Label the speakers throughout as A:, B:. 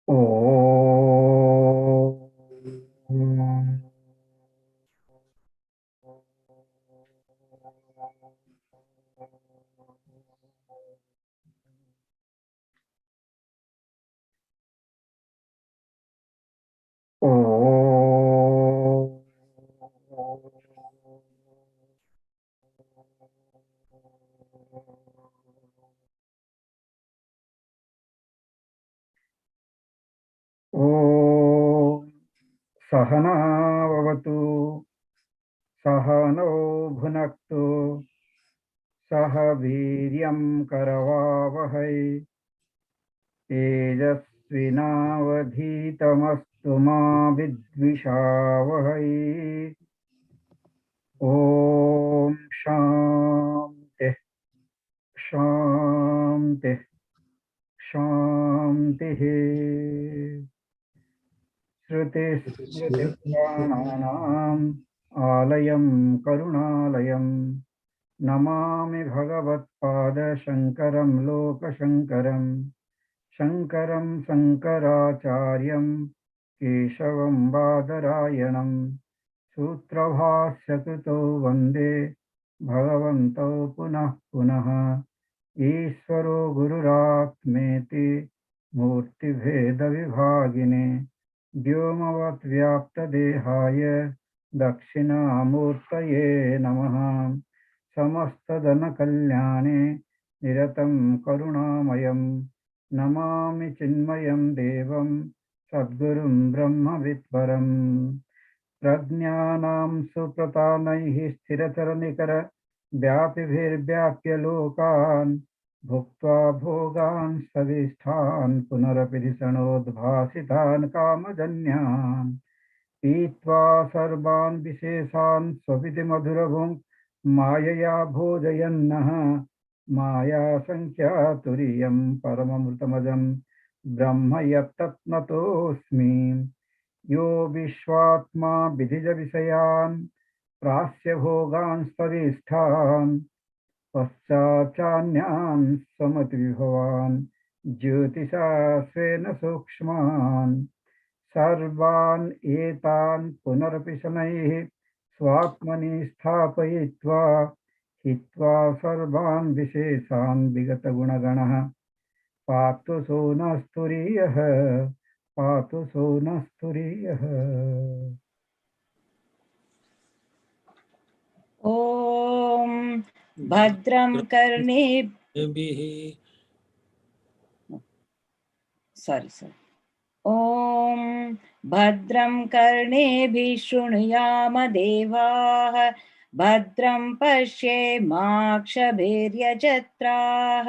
A: Om. Om. Om. Sahana vavatu, sahano bhunaktu, saha viryam karavavahai, तेजस्विनावधीतमस्तु मा विद्विषावहै। ॐ शान्ति शान्ति शान्तिः। श्रुतिस्मृतिपुराणानाम् आलयं करुणालयं नमामि भगवत्पादशङ्करं लोकशङ्करम् शङ्करं शङ्कराचार्यं केशवं बादरायणं सूत्रभाष्यकृतो वन्दे भगवन्तौ पुनः पुनः। ईश्वरो गुरुरात्मेति मूर्तिभेदविभागिने व्योमवद्व्याप्तदेहाय दक्षिणामूर्तये नमः। समस्तजनकल्याणे निरतं करुणामयं नमामि चिन्मयं देवं सद्गुरुं ब्रह्मविद्वरम्। प्रज्ञानां सुप्रतानैः स्थिरचरनिकर व्यापिभिर्व्याप्य लोकान् भुक्त्वा भोगान् सविष्ठान् पुनरपि धिषणोद्भासितान् कामजन्यान् पीत्वा सर्वान् विशेषान् स्वपिति मधुरभुङ् मायया भोजयन्नः मायासङ्ख्यातुरीयं परममृतमजं ब्रह्म यत्तत्नतोऽस्मि। यो विश्वात्मा विधिजविषयान् प्रास्य भोगान् सविष्ठान् पश्चाच्चान्यान् समतिविभवान् ज्योतिषा स्वेन सूक्ष्मान् सर्वान् एतान् पुनरपि शनैः स्वात्मनि स्थापयित्वा हित्वा सर्वान् विशेषान् विगतगुणगणः पातु सोनस्तुरीयः पातु सोनस्तुरीयः।
B: ॐ भद्रं कर्णेभिः ॐ भद्रं कर्णेभिः शृणुयाम देवाः भद्रं पश्येमाक्षभिर्यजत्राः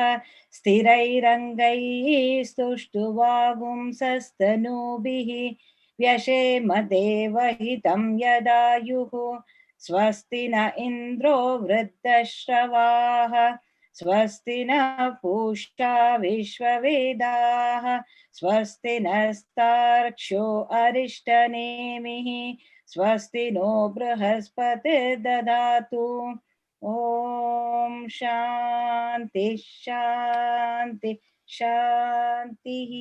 B: स्थिरैरङ्गैः स्तुष्टुवागुंसस्तनूभिः व्यशेम देवहितं यदायुः स्वस्ति न इन्द्रो वृद्धश्रवाः स्वस्ति न पूषा विश्ववेदाः स्वस्ति नस्तार्क्ष्यो अरिष्टनेमिः स्वस्ति नो बृहस्पतिर्दधातु। ॐ शान्ति शान्ति शान्तिः।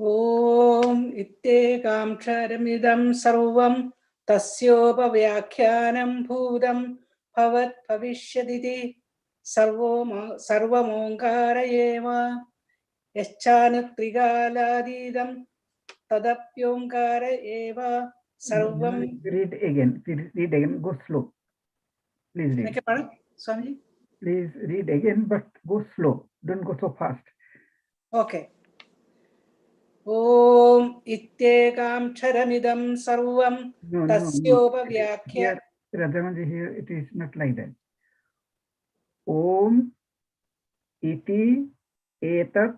C: ॐ इत्येकाक्षरमिदं सर्वं तस्योपव्याख्यानं भूतं भवत् भविष्यदिति सर्वमोङ्कार एव यश्चानुत्रिकालादीदं तदप्योङ्कार एव सर्वं।
A: Read again, go slow. Please read.
C: Swami?
A: Please read again, but go slow. Don't go so fast.
C: Okay. ॐ इत्येकाक्षरमिदं सर्वं तस्योपव्याख्या.
A: Radhamaji, here it is not like that. Om iti etat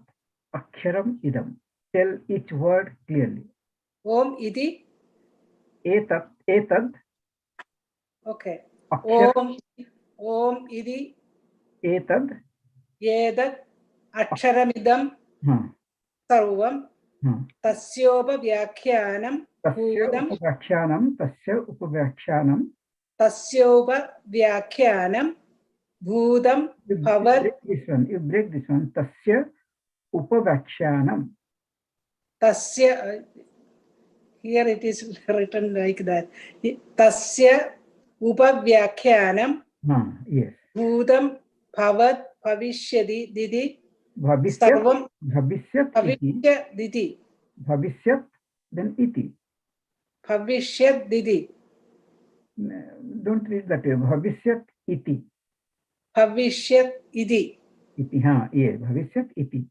A: aksharam idam. Tell each word clearly.
C: Om iti
A: etad.
C: Okay.
A: Aksharam.
C: Om iti
A: etad
C: aksharamidam sarvam tasyopavyakhyanam bhudam bhavat.
A: You break this one. Tasya upavyakhyanam.
C: Tasya, here it is written like that. Tasya upavyakhyanam.
A: Yes.
C: Bhudam bhavat bhavishyadi didi.
A: Bhavishyat,
C: Sarvam
A: bhavishyat iti.
C: bhavishya didi.
A: Bhavishyat, then iti.
C: Bhavishyat didi.
A: Don't read that way. Bhavishyat iti.
C: Bhavishyat iti.
A: Iti, yes. Bhavishyat iti.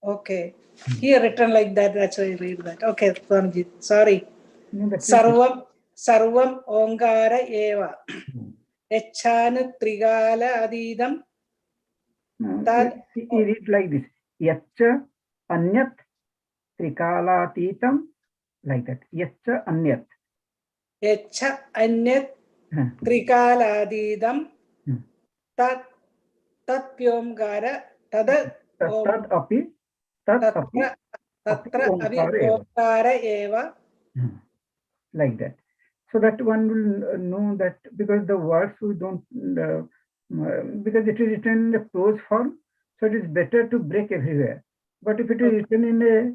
C: Okay. Here written like that, that's why I read that. Okay, Swamiji, sorry.
A: No, that's
C: Sarvam, sarvam ongara eva. Echanu trigala adidam.
A: He reads like this. Yacha anyat trikalatitam. Like that. Yacha anyat.
C: Echa anyat trikaladidam. Tat pyomkara tada
A: Tad api. Tatra api
C: omkara eva.
A: Like that. So that one will know that, because the words we don't, because it is written in the prose form, so it is better to break everywhere. But if it is written in a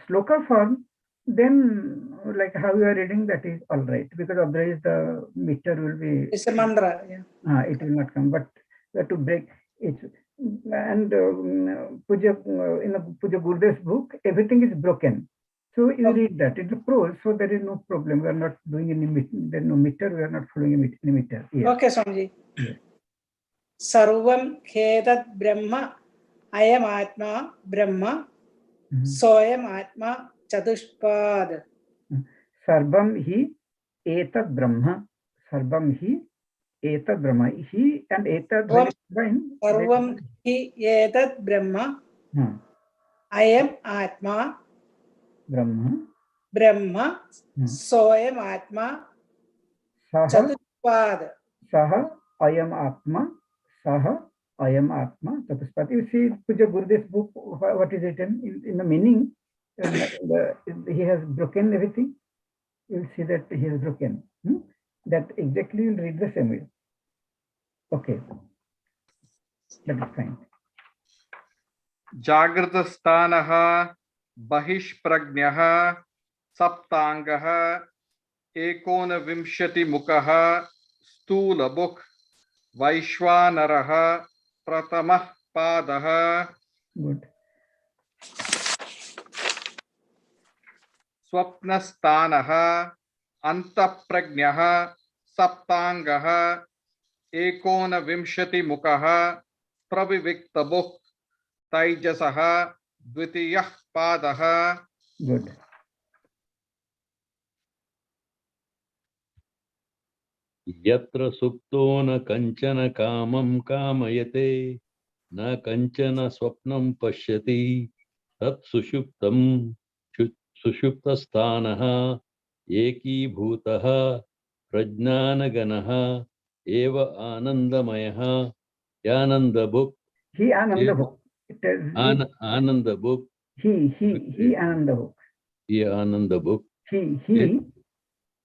A: sloka form, then like how you are reading, that is all right, because otherwise the meter will be.
C: It's a mantra. Yeah.
A: It will not come. But we have to break it. And Puja, in the Puja Gurdev's book, everything is broken. So you read that. It's a prose, so there is no problem. We are not doing any meter. There is no meter. We are not following any meter. Yes.
C: Okay, Swamiji. Yes. Sarvam khedat brahma ayam atma brahma soyam atma chatushpad.
A: Sarvam hi etat brahma. Sarvam hi etat brahma. He and etat.
C: Sarvam hi etat brahma ayam atma brahma soyam atma chatushpad.
A: Saha ayam atma. Saha ayam atma chatushpad. You see Puja Gurudev's book, what is written in the meaning. He has broken everything. You will see that he has broken. That exactly you will read the same way. Okay. That is fine.
D: Jagrata sthanaha bahishpragnyah saptangaha ekona vimshati mukaha stula buk vaishwanaraha pratamah padaha.
A: Good.
D: Swapnastanaha antapragnyah saptangaha ekona vimshati mukaha praviviktabuk taijasaha dvitiyah padaha.
A: Good.
E: Yatra supto na kanchana kamam kamayate na kanchana swapnam pashyati tat sushuptam sushuptastanaha eki bhutaha prajnanaganaha eva anandamayaha yanandabhuk.
A: He Anandabhuk.
E: Anandabhuk.
A: He Anandabhuk.
E: He Anandabhuk.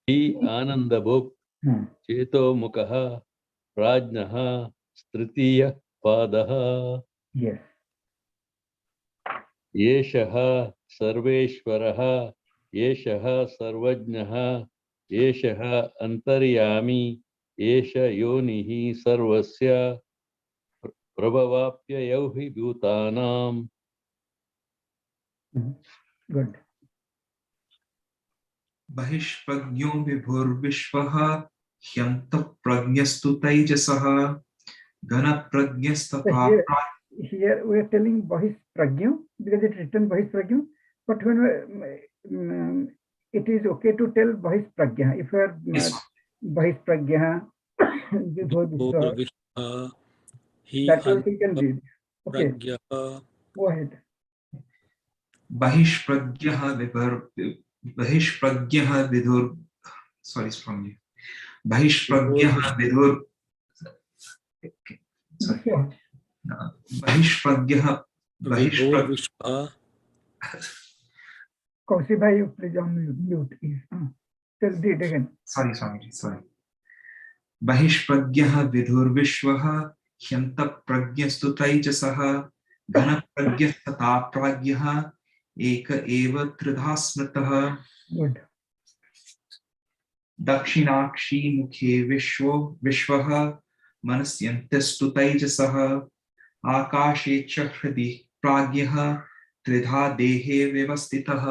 E: He Anandabhuk. Cheto Mukaha Prajnaha Stritiya Padaha.
A: Yes.
E: Yeshaha Sarveshwaraha Yeshaha Sarvajnaha Yeshaha Antaryami Yesha Yonihi Sarvasya Prabhavapya Yauhi Bhutanam.
A: Good.
F: Bahishpragyo vibhurvishvaha hyanta pragnastu taijasaha gana pragnastapa.
A: Here we are telling Bahishpragyo because it is written Bahishpragyo, but when it is okay to tell Bahishpragya. If you are Bahishpragya, that also you can read. Okay. Go ahead.
F: Bahishpragyaha vidhur. Sorry, it's from you. Bahishpragyaha vidhur. Sorry. Bahishpragyaha.
A: Kausi bhai, please on mute. Tell it again.
F: Sorry, Swamiji. Sorry. Bahishpragyaha vidhur vishvaha hyanta pragnastu taijasaha घनप्रज्ञः तथा प्राज्ञः एक एव त्रिधा स्मृतः
A: Good.
F: दक्षिणाक्षी मुखे विश्वः मनस्यन्तस्तु तैजसः आकाशे च हृदि प्राज्ञः त्रिधा देहे व्यवस्थितः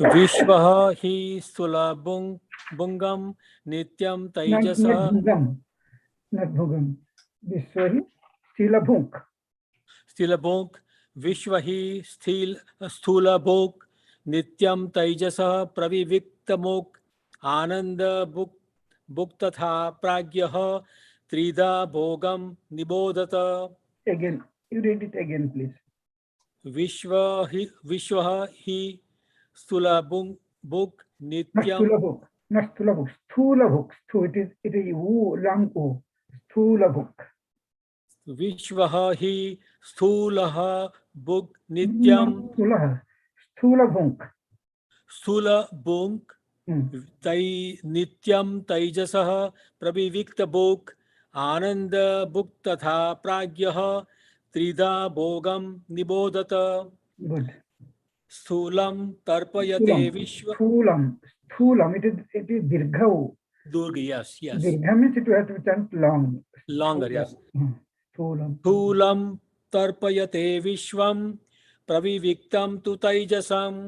G: विश्वः हि स्थूलभुङ्गं नित्यं
A: Not
G: तैजसः
A: bhugam. Not bhugam. Vishwahi Stilabhunk.
G: स्थूलभुङ् विश्व हि स्थूलभुक् नित्यं तैजसः प्रविविक्तमुक् आनन्दभुक् तथा प्राज्ञः त्रिधा भोगं निबोधत
A: Again, you read it again, please.
G: विश्व हि स्थूलभुक्
A: Not
G: नित्यं
A: Stulabhuk. Not Stulabhuk. Stulabhuk. It is U, long O. Stulabhuk.
G: विश्व हि स्थूलः भुक् नित्यं
A: Not Stulaha. Stulabhunk.
G: स्थूलभुक् नित्यं तैजसः प्रविविक्तभुक् आनन्दभुक् तथा प्राज्ञः त्रिधा भोगं निबोधत
A: Good.
G: स्थूलं तर्पयते विश्व
A: Sthulam. It is Dirghau.
G: Durg yes
A: Dirgha means it has to chant long.
G: longer yes
A: Sthulam.
G: स्थूलं तर्पयते विश्वं प्रविविक्तं तु तैजसम्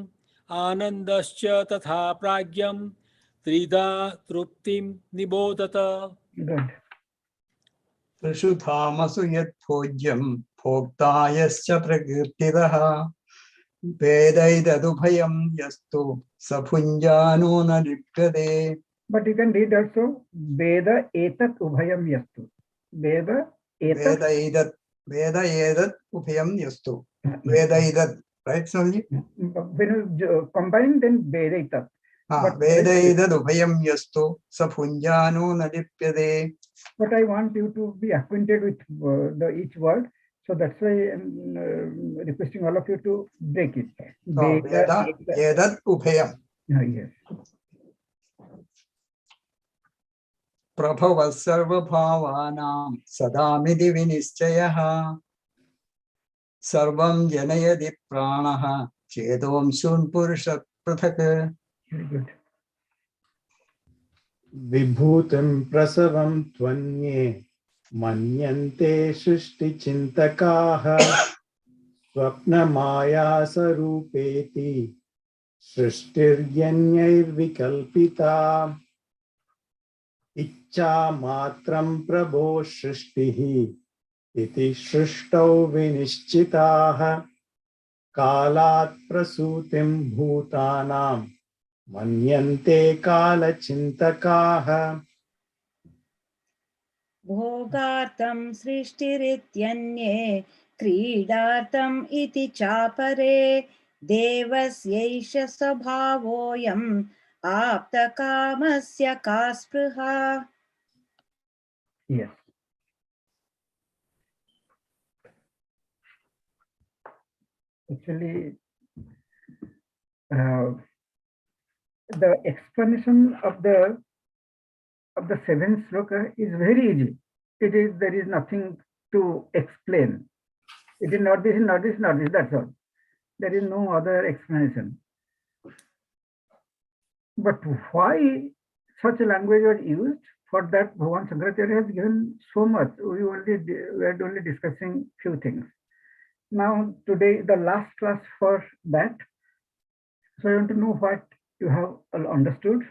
G: आनन्दश्च तथा प्राज्ञं त्रिधा तृप्तिं निबोधत
A: Good.
H: त्रिषु धामसु यत्भोज्यं भोक्ता यश्च प्रकीर्तितः वेदैतदुभयं यस्तु स भुञ्जानो न लिप्यते.
A: But you can read also Veda etat ubhayam yastu. Veda etat.
H: Veda edat ubhayam yastu. Veda edat, right, Swami?
A: When you combine, then Veda etat.
H: Veda edat ubhayam yastu sa bhunjano na lipyate.
A: But I want you to be acquainted with each word. So that's why I'm requesting all of you to break it.
H: Veda edat ubhayam.
A: Yes.
H: प्रभवः सर्वभावानां सदामिति विनिश्चयः सर्वं जनयति प्राणः चेतोंशून् पुरुषः पृथक्.
A: Very good.
I: विभूतिं प्रसवं त्वन्ये मन्यन्ते सृष्टिचिन्तकाः स्वप्नमायासरूपेति सृष्टिर्यन्यैर्विकल्पिता इच्छा मात्रं प्रभो सृष्टिः इति सृष्टौ विनिश्चिताः कालात् प्रसूतिं भूतानां मन्यन्ते कालचिन्तकाः
B: भोगार्थं सृष्टिरित्यन्ये क्रीडार्थम् इति चापरे देवस्यैष स्वभावोऽयम् आप्तकामस्य का स्पृहा.
A: Yes. Actually, the explanation of the seventh sloka is very easy. There is nothing to explain. It is not this, not this, not this. That's all. There is no other explanation. But why such a language was used? For that, Bhagavan Shankaracharya has given so much. We are only discussing few things. Now, today, the last class for that. So I want to know what you have understood.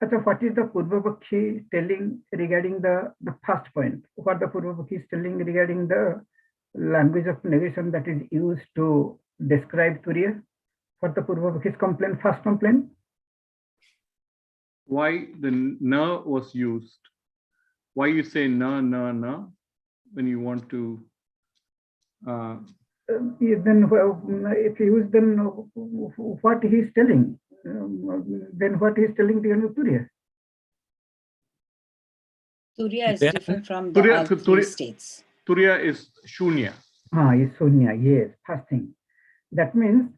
A: So what is the Purvapakshi telling regarding the first point? What the Purvapakshi is telling regarding the language of negation that is used to describe Turiya? What the Purvapakhi's complaint, first complaint?
D: Why the na was used? Why you say na when you want to?
A: Then if you use then what he is telling, then what he is telling to Turiya?
B: Turiya is different from the all three states.
D: Turiya is shunya.
A: Is shunya, yes, first thing. That means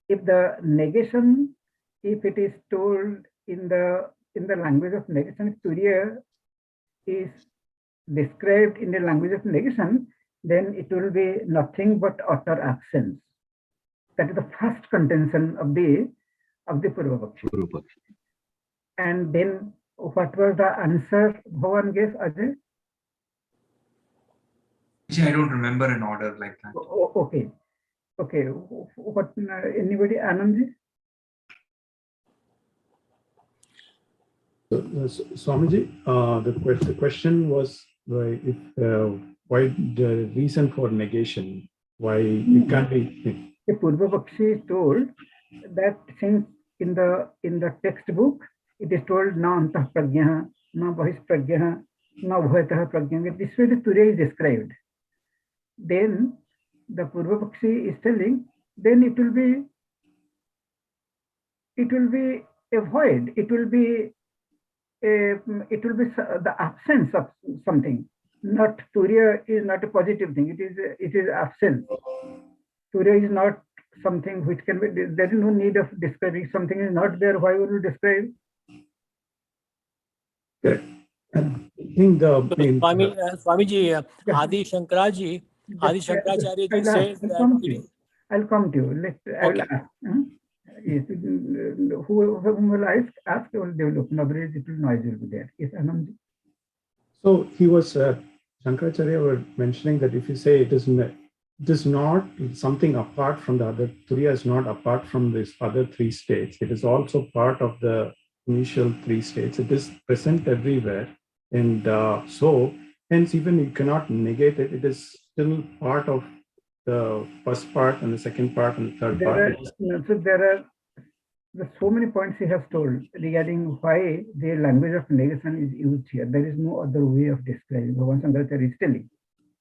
A: if the negation if it is told in the language of negation, Turiya is described in the language of negation, then it will be nothing but utter absence. That is the first contention of the Purvapakshi. And then what was the answer Bhavan gave, Ajay?
F: I don't remember an order like that.
A: Okay. What? Anybody? Anandji?
I: Swamiji, the question was why the reason for negation, why it can't be.
A: The Purvapakshi is told that since in the textbook it is told na antah prajna, na bahis prajna, na bhayatah prajna. This way the Turiya is described. Then the Purvapakshi is telling, then it will be a void. It will be the absence of something. Not Turiya is not a positive thing. It is absence. Turiya is not something which can be. There is no need of describing. Something is not there. Why would you describe?
I: I think
G: Swamiji, Adi Shankaracharya says that
A: I'll come to you. I will ask. Yes, whom will ask, they will develop. Otherwise, it will noise will be there. Yes, Anand.
I: So he was Shankaracharya were mentioning that if you say it is not something apart from the other, Turiya is not apart from these other three states. It is also part of the initial three states. It is present everywhere, and so hence even you cannot negate it. It is still part of the first part and the second part and the third part.
A: There are so many points he has told regarding why the language of negation is used here. There is no other way of describing. Bhagavan Shankaracharya is telling.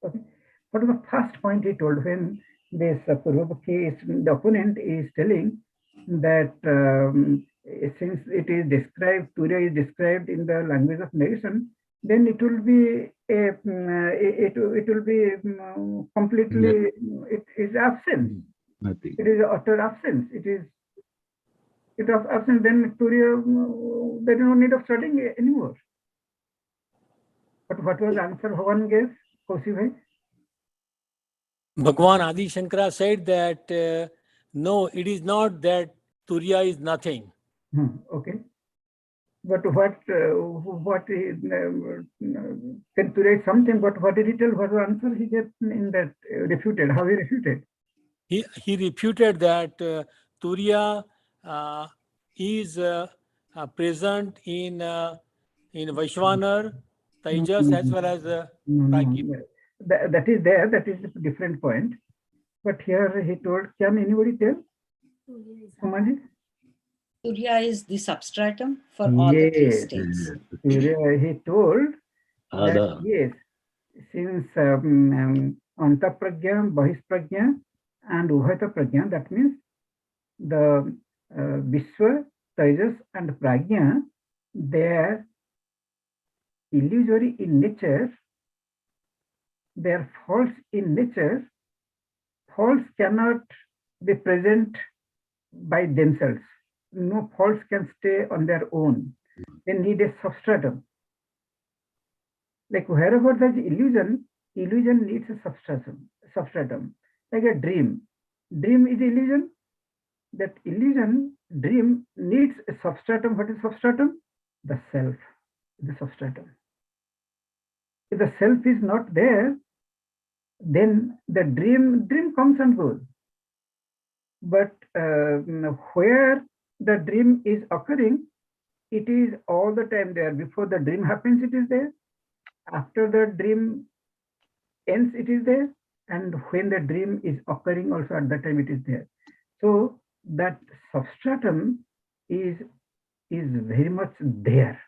A: Okay. What was the first point he told when this Purvapakshi, the opponent, is telling that since it is described, Turiya is described in the language of negation, then it will be completely, it is absent.
E: Nothing.
A: It is utter absence. It is absent. Then Turiya, there is no need of studying anymore. But what was the answer Bhavan gave, Kausi bhai?
G: Bhagwan Adi Shankara said that no, it is not that Turiya is nothing.
A: Okay. But what can Turiya is something, but what did he tell? What was the answer he gave in that refuted? How he refuted?
G: He refuted that Turiya is present in Vaishwanar, Tejas, as well as Pragya.
A: That is there. That is a different point. But here he told, can anybody tell? Sumaji?
B: Turiya is the substratum for all the three states.
A: He told that yes, since Antapragya, Bahispragya, and Ubhayata Pragya, that means the Vishwa, Tejas, and Pragya, they are illusory in nature, they are false in nature. False cannot be present by themselves. No false can stay on their own. They need a substratum. Like wherever there is illusion needs a substratum. Like a dream. Dream is illusion. That illusion, dream needs a substratum. What is substratum? The self, the substratum. If the self is not there, then the dream comes and goes. But where the dream is occurring, it is all the time there. Before the dream happens, it is there. After the dream ends, it is there. And when the dream is occurring, also at that time, it is there. So that substratum is very much there.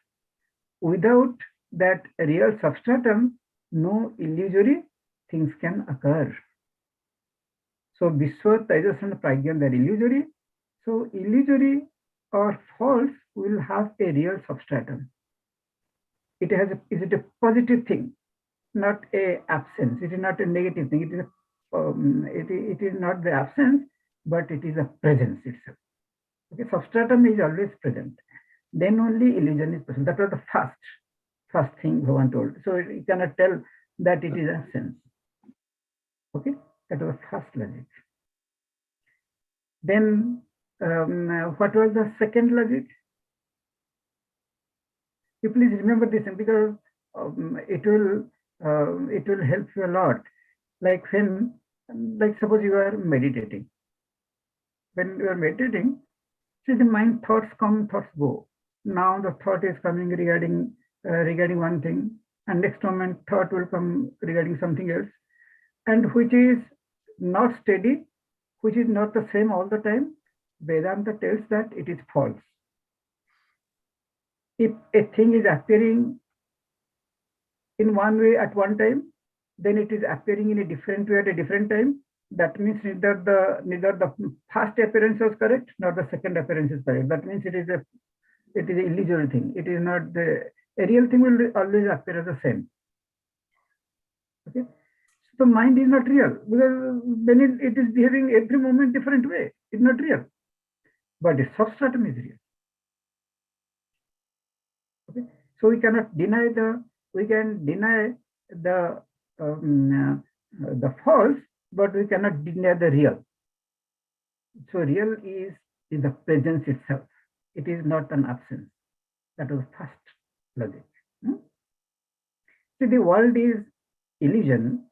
A: Without that real substratum, no illusory things can occur. So Vishwa, Tejas, and Pragya, they are illusory. So illusory or false will have a real substratum. Is it a positive thing, not a absence? It is not a negative thing. It is not the absence, but it is a presence itself. Okay, substratum is always present. Then only illusion is present. That was the first thing Bhagavan told. So you cannot tell that it is absence. Okay, that was the first logic. Then what was the second logic? You please remember this because it will help you a lot. Like suppose you are meditating. When you are meditating, see the mind thoughts come, thoughts go. Now the thought is coming regarding one thing, and next moment thought will come regarding something else, and which is not steady, which is not the same all the time. Vedanta tells that it is false. If a thing is appearing in one way at one time, then it is appearing in a different way at a different time. That means neither the first appearance was correct, nor the second appearance is correct. That means it is an illusory thing. It is not a real thing will always appear as the same. Okay, so mind is not real because then it is behaving every moment different way. It's not real, but the substratum is real. Okay, so we cannot deny we can deny the false, but we cannot deny the real. So real is the presence itself. It is not an absence. That was first logic. See, the world is illusion.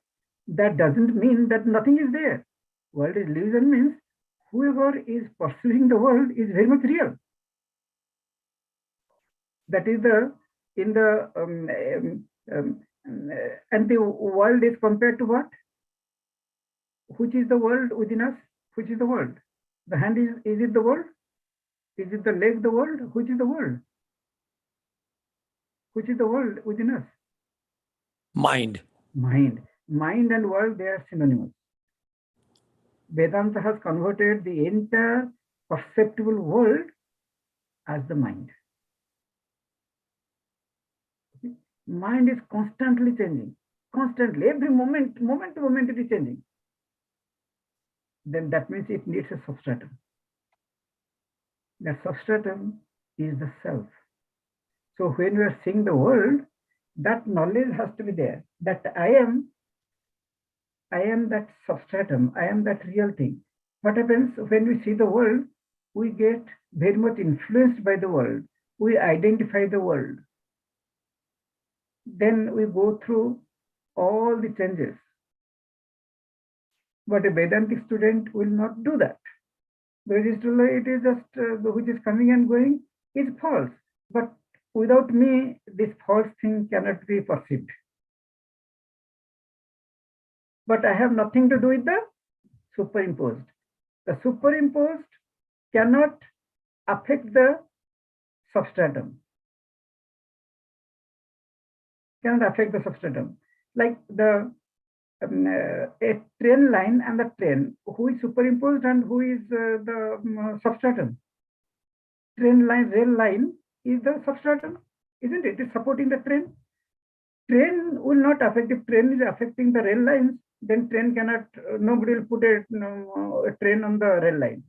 A: That doesn't mean that nothing is there. World is illusion means whoever is pursuing the world is very much real. That is and the world is compared to what? Which is the world within us? Which is the world? The hand is it the world? Is it the leg the world? Which is the world? Which is the world within us?
G: Mind.
A: Mind and world, they are synonymous. Vedanta has converted the entire perceptible world as the mind. Okay? Mind is constantly changing. Constantly, every moment to moment it is changing. Then that means it needs a substratum. That substratum is the self. So when we are seeing the world, that knowledge has to be there. That I am that substratum. I am that real thing. What happens when we see the world? We get very much influenced by the world. We identify the world. Then we go through all the changes. But a Vedantic student will not do that. Because it is just which is coming and going is false. But without me, this false thing cannot be perceived. But I have nothing to do with the superimposed. The superimposed cannot affect the substratum. Cannot affect the substratum. Like a train line and the train, who is superimposed and who is the substratum? Rail line is the substratum, isn't it? It is supporting the train. Train will not affect. If train is affecting the rail lines, then train cannot, nobody will put a train on the rail line.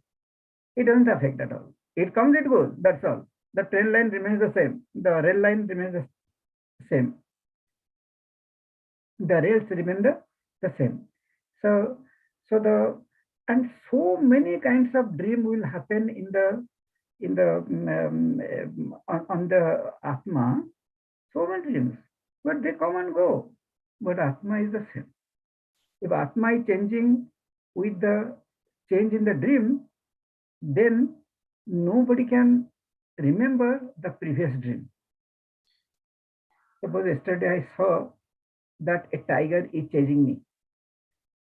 A: It doesn't affect at all. It comes, it goes, that's all. The train line remains the same. The rail line remains the same. The rails remain the same. So many kinds of dream will happen on the Atma. So many dreams, but they come and go. But Atma is the same. If Atma is changing with the change in the dream, then nobody can remember the previous dream. Suppose yesterday I saw that a tiger is chasing me,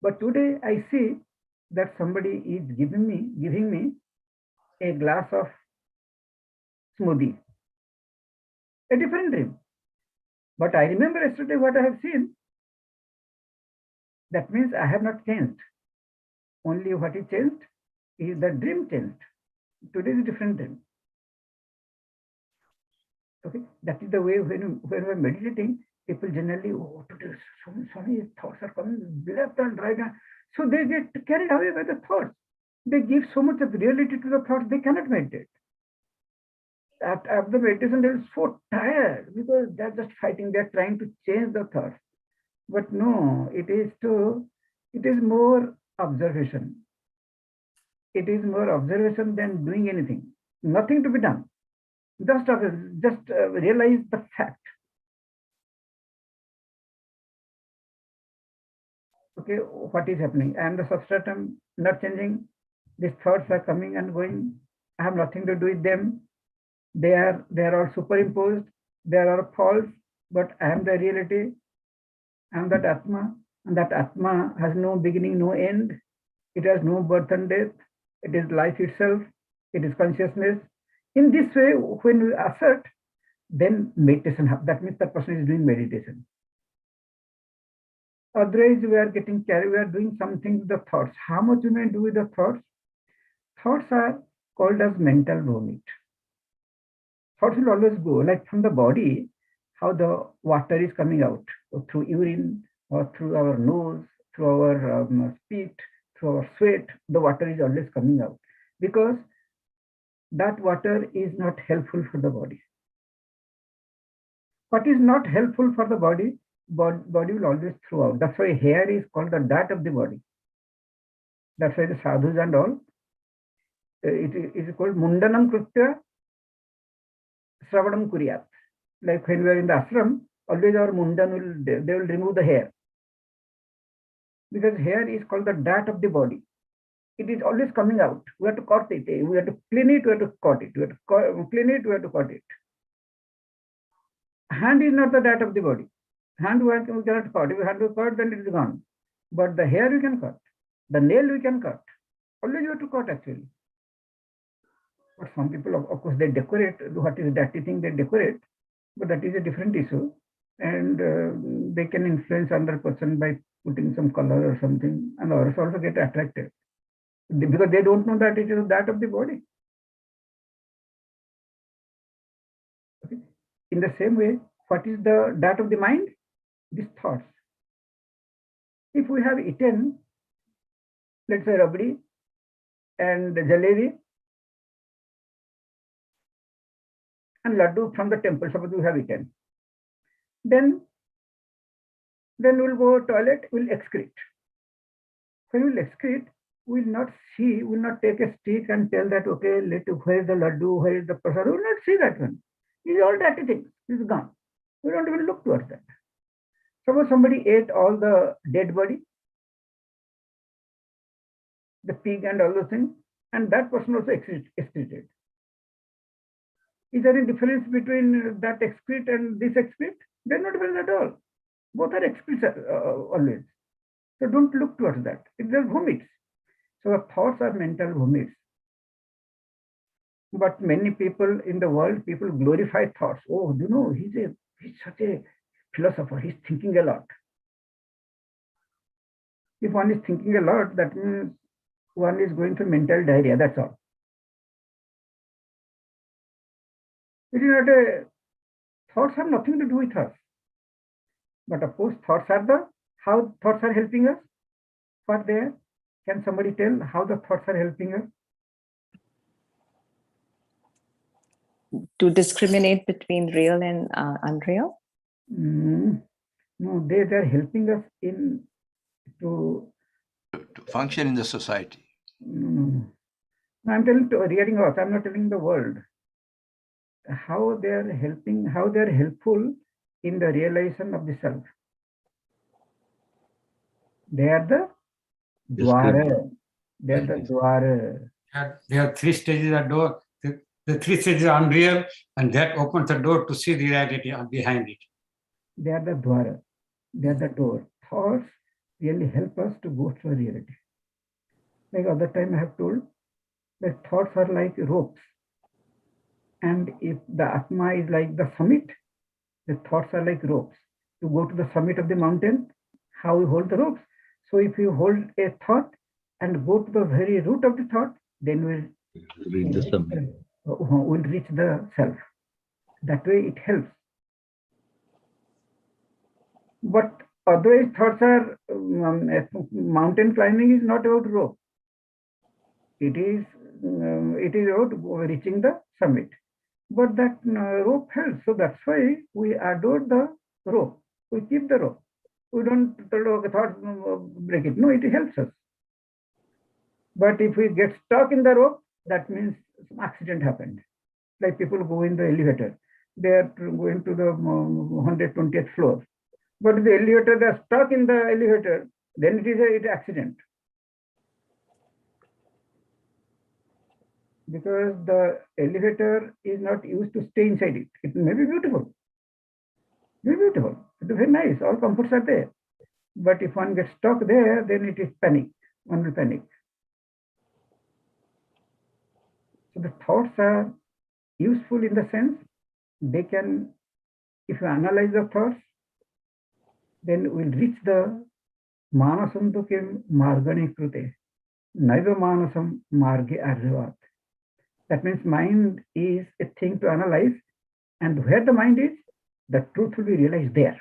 A: but today I see that somebody is giving me a glass of smoothie. A different dream. But I remember yesterday what I have seen. That means I have not changed. Only what is changed is the dream changed. Today is a different dream. Okay, that is the way when we are meditating, people generally, oh, today so many thoughts are coming left and right. So they get carried away by the thoughts. They give so much of reality to the thoughts, they cannot meditate. After the meditation, they're so tired because they're just fighting, they're trying to change the thoughts. But no, it is more observation. It is more observation than doing anything. Nothing to be done. Just realize the fact. Okay, what is happening? I am the substratum, not changing. These thoughts are coming and going. I have nothing to do with them. They are all superimposed. They are all false. But I am the reality. I am that Atma, and that Atma has no beginning, no end. It has no birth and death. It is life itself. It is consciousness. In this way, when we assert, then meditation happens. That means that person is doing meditation. Otherwise, we are getting carried, we are doing something with the thoughts. How much we may do with the thoughts? Thoughts are called as mental vomit. Thoughts will always go, like from the body, how the water is coming out, or through urine, or through our nose, through our spit, through our sweat, the water is always coming out. Because that water is not helpful for the body. What is not helpful for the body, body will always throw out. That's why hair is called the dirt of the body. That's why the sadhus and all, it is called mundanam krutya sravanam kuryat. Like when we are in the ashram, always our mundan they will remove the hair. Because hair is called the dirt of the body. It is always coming out. We have to cut it. We have to clean it. We have to cut it. We have to clean it. We have to cut it. Hand is not the dirt of the body. Hand we cannot cut. If we have to cut, then it is gone. But the hair we can cut. The nail we can cut. Always you have to cut actually. But some people, of course, they decorate. What is dirty thing they decorate. But that is a different issue. And they can influence another person by putting some color or something. And others also get attracted. Because they don't know that it is that of the body. Okay. In the same way, what is the that of the mind? These thoughts. If we have eaten, let's say rabdi and jalebi and laddu from the temple, suppose we have eaten, then we'll go to toilet, we'll excrete. When we'll excrete, we'll not see, we'll not take a stick and tell that, okay, where is the laddu, where is the prasad? We'll not see that one. It's all dirty things. It's gone. We don't even look towards that. Suppose somebody ate all the dead body, the pig and all those things, and that person also excreted. Is there any difference between that excrete and this excrete? There's no difference at all. Both are excretes always. So don't look towards that. It's just vomits. So the thoughts are mental vomits. But many people in the world, people glorify thoughts. Oh, you know, he's such a philosopher. He's thinking a lot. If one is thinking a lot, that means one is going through mental diarrhea. That's all. It is not a. Thoughts have nothing to do with us. But of course, thoughts are how thoughts are helping us. What they are? Can somebody tell how the thoughts are helping us?
J: To discriminate between real and unreal?
A: No, they're helping us to
K: function in the society.
A: No. I'm telling regarding us. I'm not telling the world. How they're helping, how they're helpful in the realization of the self. They are the dwara. They are the dwara.
L: There are three stages of door. The three stages are unreal, and that opens the door to see the reality behind it.
A: They are the dwara. They are the door. Thoughts really help us to go through reality. Like other time I have told that thoughts are like ropes. And if the Atma is like the summit, the thoughts are like ropes. To go to the summit of the mountain, how we hold the ropes. So if you hold a thought and go to the very root of the thought, then we'll reach the summit. We'll reach the self. That way it helps. But otherwise thoughts are, mountain climbing is not about rope. It is about reaching the summit. But that rope helps. So that's why we adore the rope. We keep the rope. We don't thought break it. No, it helps us. But if we get stuck in the rope, that means some accident happened. Like people go in the elevator. They are going to the 120th floor. But the elevator, they are stuck in the elevator, then it is an accident. Because the elevator is not used to stay inside it. It may be beautiful. Very beautiful. It is very nice. All comforts are there. But if one gets stuck there, then it is panic. One will panic. So the thoughts are useful in the sense they can, if you analyze the thoughts, then we'll reach the manasam dukim margani krute. Naiva manasam marge aryavat. That means mind is a thing to analyze, and where the mind is, the truth will be realized there.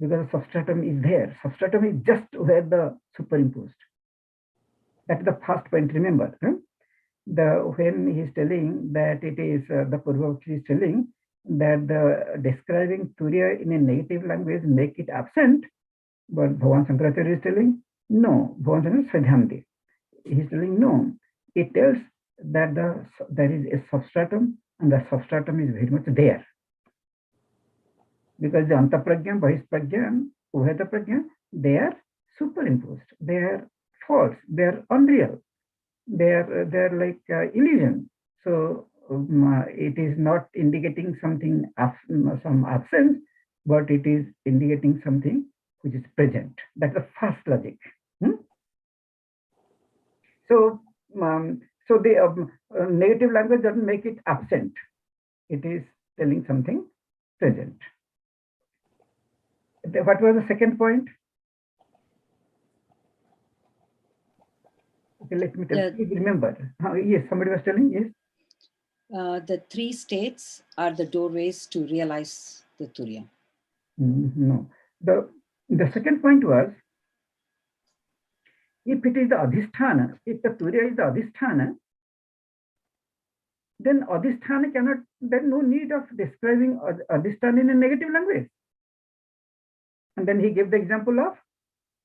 A: Because the substratum is there. Substratum is just where the superimposed. That's the first point, remember. When he is telling that it is, the Purvavakshi is telling that the describing Turiya in a negative language make it absent, but Bhavan Shankaracharya is telling, no, Bhavan Shankaracharya is Svedhyante. He is telling, no, it tells that there is a substratum, and the substratum is very much there. Because the Antaprajna, Bahisprajna, and Ubhayataprajna, they are superimposed. They are false. They are unreal. They are like illusion. So it is not indicating something, some absence, but it is indicating something which is present. That's the first logic. So the negative language doesn't make it absent. It is telling something present. What was the second point? Okay, let me tell you. Remember. Yes, somebody was telling, yes.
B: The three states are the doorways to realize the Turiya.
A: No. The second point was, if it is the Adhisthana, if the Turiya is the Adhisthana, then Adhisthana cannot, there is no need of describing Adhisthana in a negative language. And then he gave the example of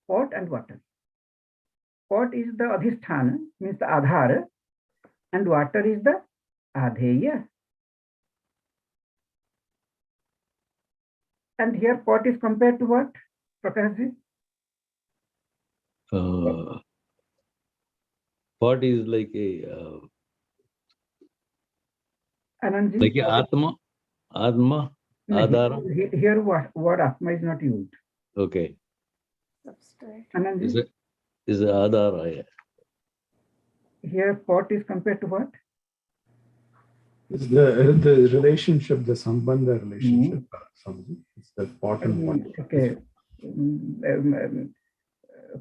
A: pot and water. Pot is the Adhisthana, means the Adhara, and water is the Adheya. And here pot is compared to what, Prakashji?
E: Pot is like a
A: Anandji?
E: like a Atma, Adhara.
A: Here word Atma is not used.
E: Okay.
A: Anandji?
E: Is a Adhara, yeah.
A: Here pot is compared to what?
I: It's the relationship, the Sambandha relationship. It's the pot and water.
A: Okay.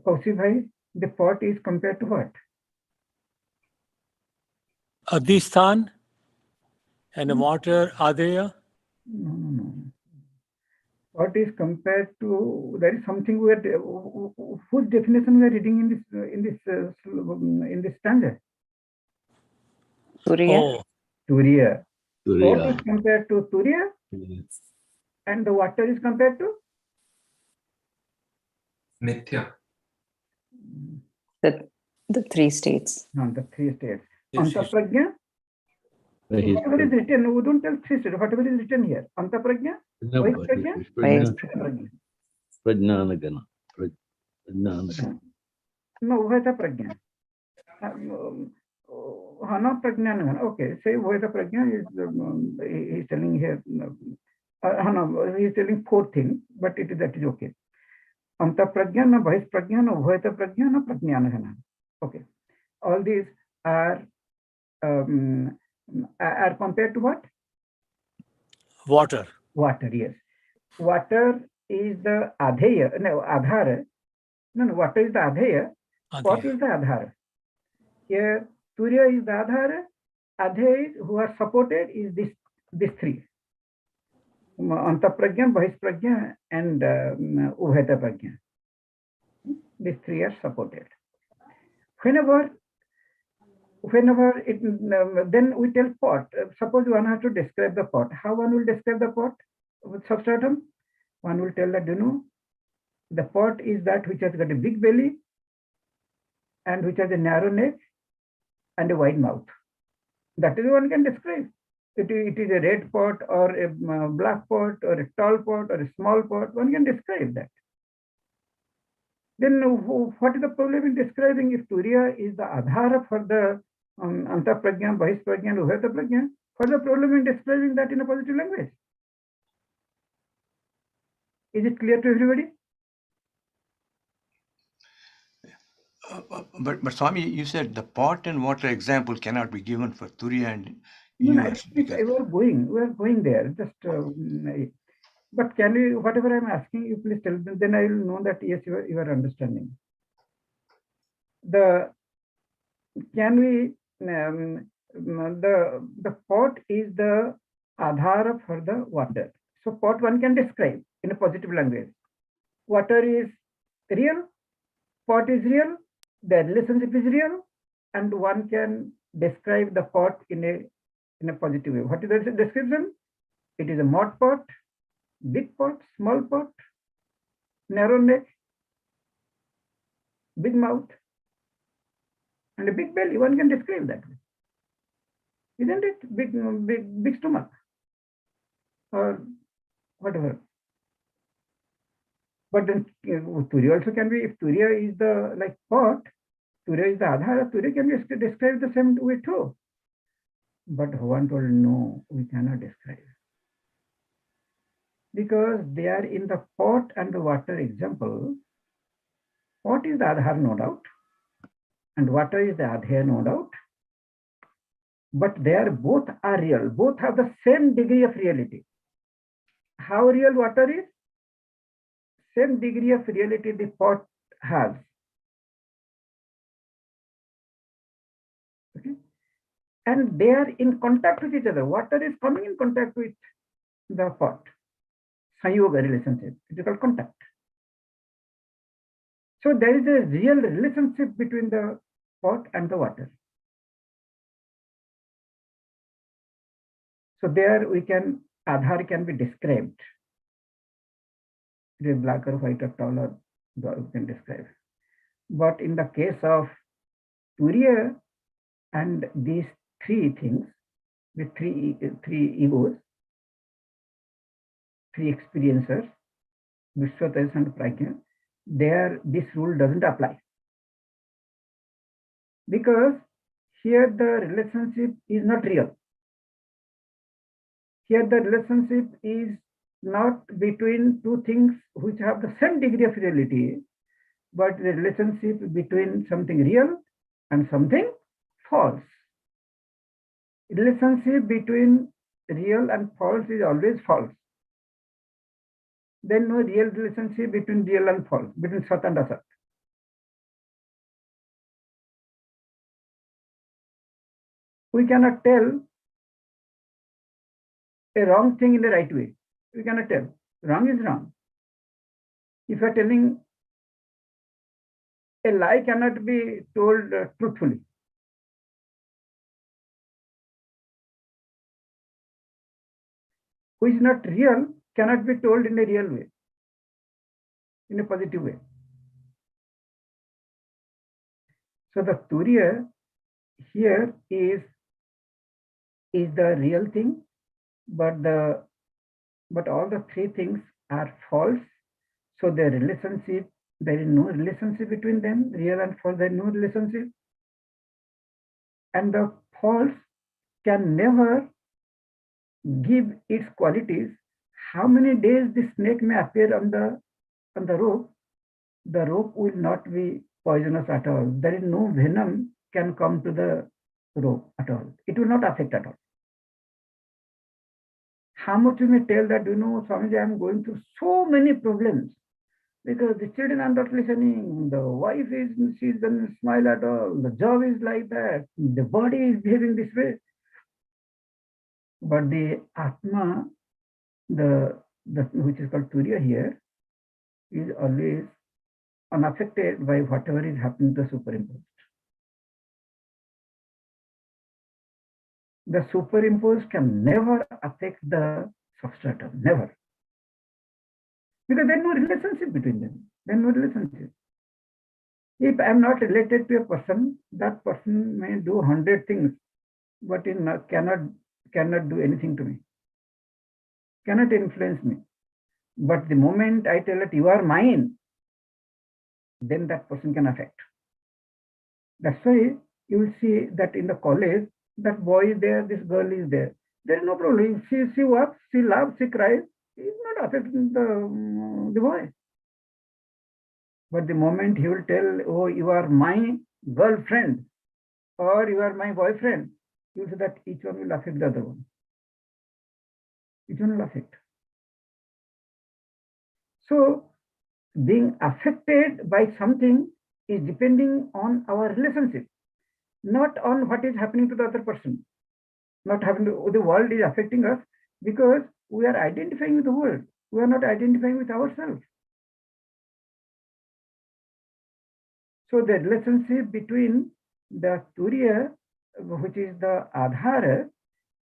A: Kaushik bhai, the pot is compared to what?
G: Adhistan and water Adheya.
A: No. What is compared to? There is something we are. Whose definition we are reading in this stanza?
J: Turiya.
G: Oh.
A: Turiya. What is compared to Turiya? And the water is compared to?
F: Nitya.
J: The three states.
A: No, the three states. Antaprajna. Whatever is written, we don't tell three states. Whatever is written here. Antaprajna. Prajna.
E: Prajnanagana.
A: No, Ubhayata Prajna. Hana Prajnanagana. Okay, say Ubhayata Prajna is he's telling here. He's telling four things, but that is okay. Antaprajna, na Bahisprajna, na Ubhayata Prajna, na Prajnanagana. Okay. All these are compared to what?
G: Water.
A: Water, yes. Water is the Adheya, no, Adhara. No, water is the Adheya. What is the Adhara? Here, Turiya is the Adhara. Adheya who are supported is these three. Antaprajna, Bahisprajna, and Ubhayata Prajna. These three are supported. Whenever it, then we tell pot. Suppose one has to describe the pot. How one will describe the pot with substratum? One will tell that, the pot is that which has got a big belly and which has a narrow neck and a wide mouth. That is one can describe. It is a red pot or a black pot or a tall pot or a small pot. One can describe that. Then what is the problem in describing if Turiya is the adhara for the Antaprajna, Bahisprajna, and Ubhayataprajna? What is the problem in describing that in a positive language? Is it clear to everybody?
K: But Swami, you said the pot and water example cannot be given for Turiya and
A: No,
K: US.
A: actually, we are going there. Just, but can we, whatever I'm asking you, please tell me. Then I will know that yes, you are understanding. The pot is the adhara for the water. So pot one can describe in a positive language. Water is real, pot is real, the relationship is real, and one can describe the pot in a positive way. What is the description? It is a mud pot, big pot, small pot, narrow neck, big mouth, and a big belly. One can describe that way. Isn't it? Big stomach or whatever. But then Turiya also can be, if Turiya is the like pot, Turiya is the adhara, Turiya can be described the same way too. But one told no, we cannot describe. Because they are in the pot and the water example. Pot is the adhara, no doubt, and water is the adhya, no doubt. But they are both are real, both have the same degree of reality. How real water is? Same degree of reality the pot has. Okay? And they are in contact with each other. Water is coming in contact with the pot. Sanyoga relationship. It is called contact. So there is a real relationship between the pot and the water. So there we can, adhar can be described. It is black or white or tall or we can describe. But in the case of Turiya and these three things, the three egos, three experiencers, Vishwatas and Prajna, there this rule doesn't apply. Because here the relationship is not real. Here the relationship is not between two things which have the same degree of reality, but the relationship between something real and something false. Relationship between real and false is always false. Then no real relationship between real and false, between Sat and Asat. We cannot tell a wrong thing in the right way. We cannot tell. Wrong is wrong. If you are telling a lie cannot be told truthfully. Which is not real cannot be told in a real way, in a positive way. So the Turiya here is the real thing, but all the three things are false. So the relationship, there is no relationship between them, real and false, there is no relationship. And the false can never give its qualities. How many days the snake may appear on the rope, the rope will not be poisonous at all. There is no venom can come to the rope at all. It will not affect at all. How much you may tell that, Swamiji, I am going through so many problems because the children are not listening, the wife she doesn't smile at all, the job is like that, the body is behaving this way. But the Atma, the which is called Turiya here, is always unaffected by whatever is happening to the superimposed. The superimposed can never affect the substratum, never. Because there is no relationship between them. There is no relationship. If I am not related to a person, that person may do 100 things, but it cannot do anything to me, cannot influence me. But the moment I tell that you are mine, then that person can affect. That's why you will see that in the college, that boy is there, this girl is there. There is no problem. She works, she laughs, she cries. It's not affecting the boy. But the moment he will tell, oh, you are my girlfriend or you are my boyfriend, you will see that each one will affect the other one. Each one will affect. So being affected by something is depending on our relationship, not on what is happening to the other person. Not having the world is affecting us because we are identifying with the world. We are not identifying with ourselves. So the relationship between the Turiya, which is the Adhara,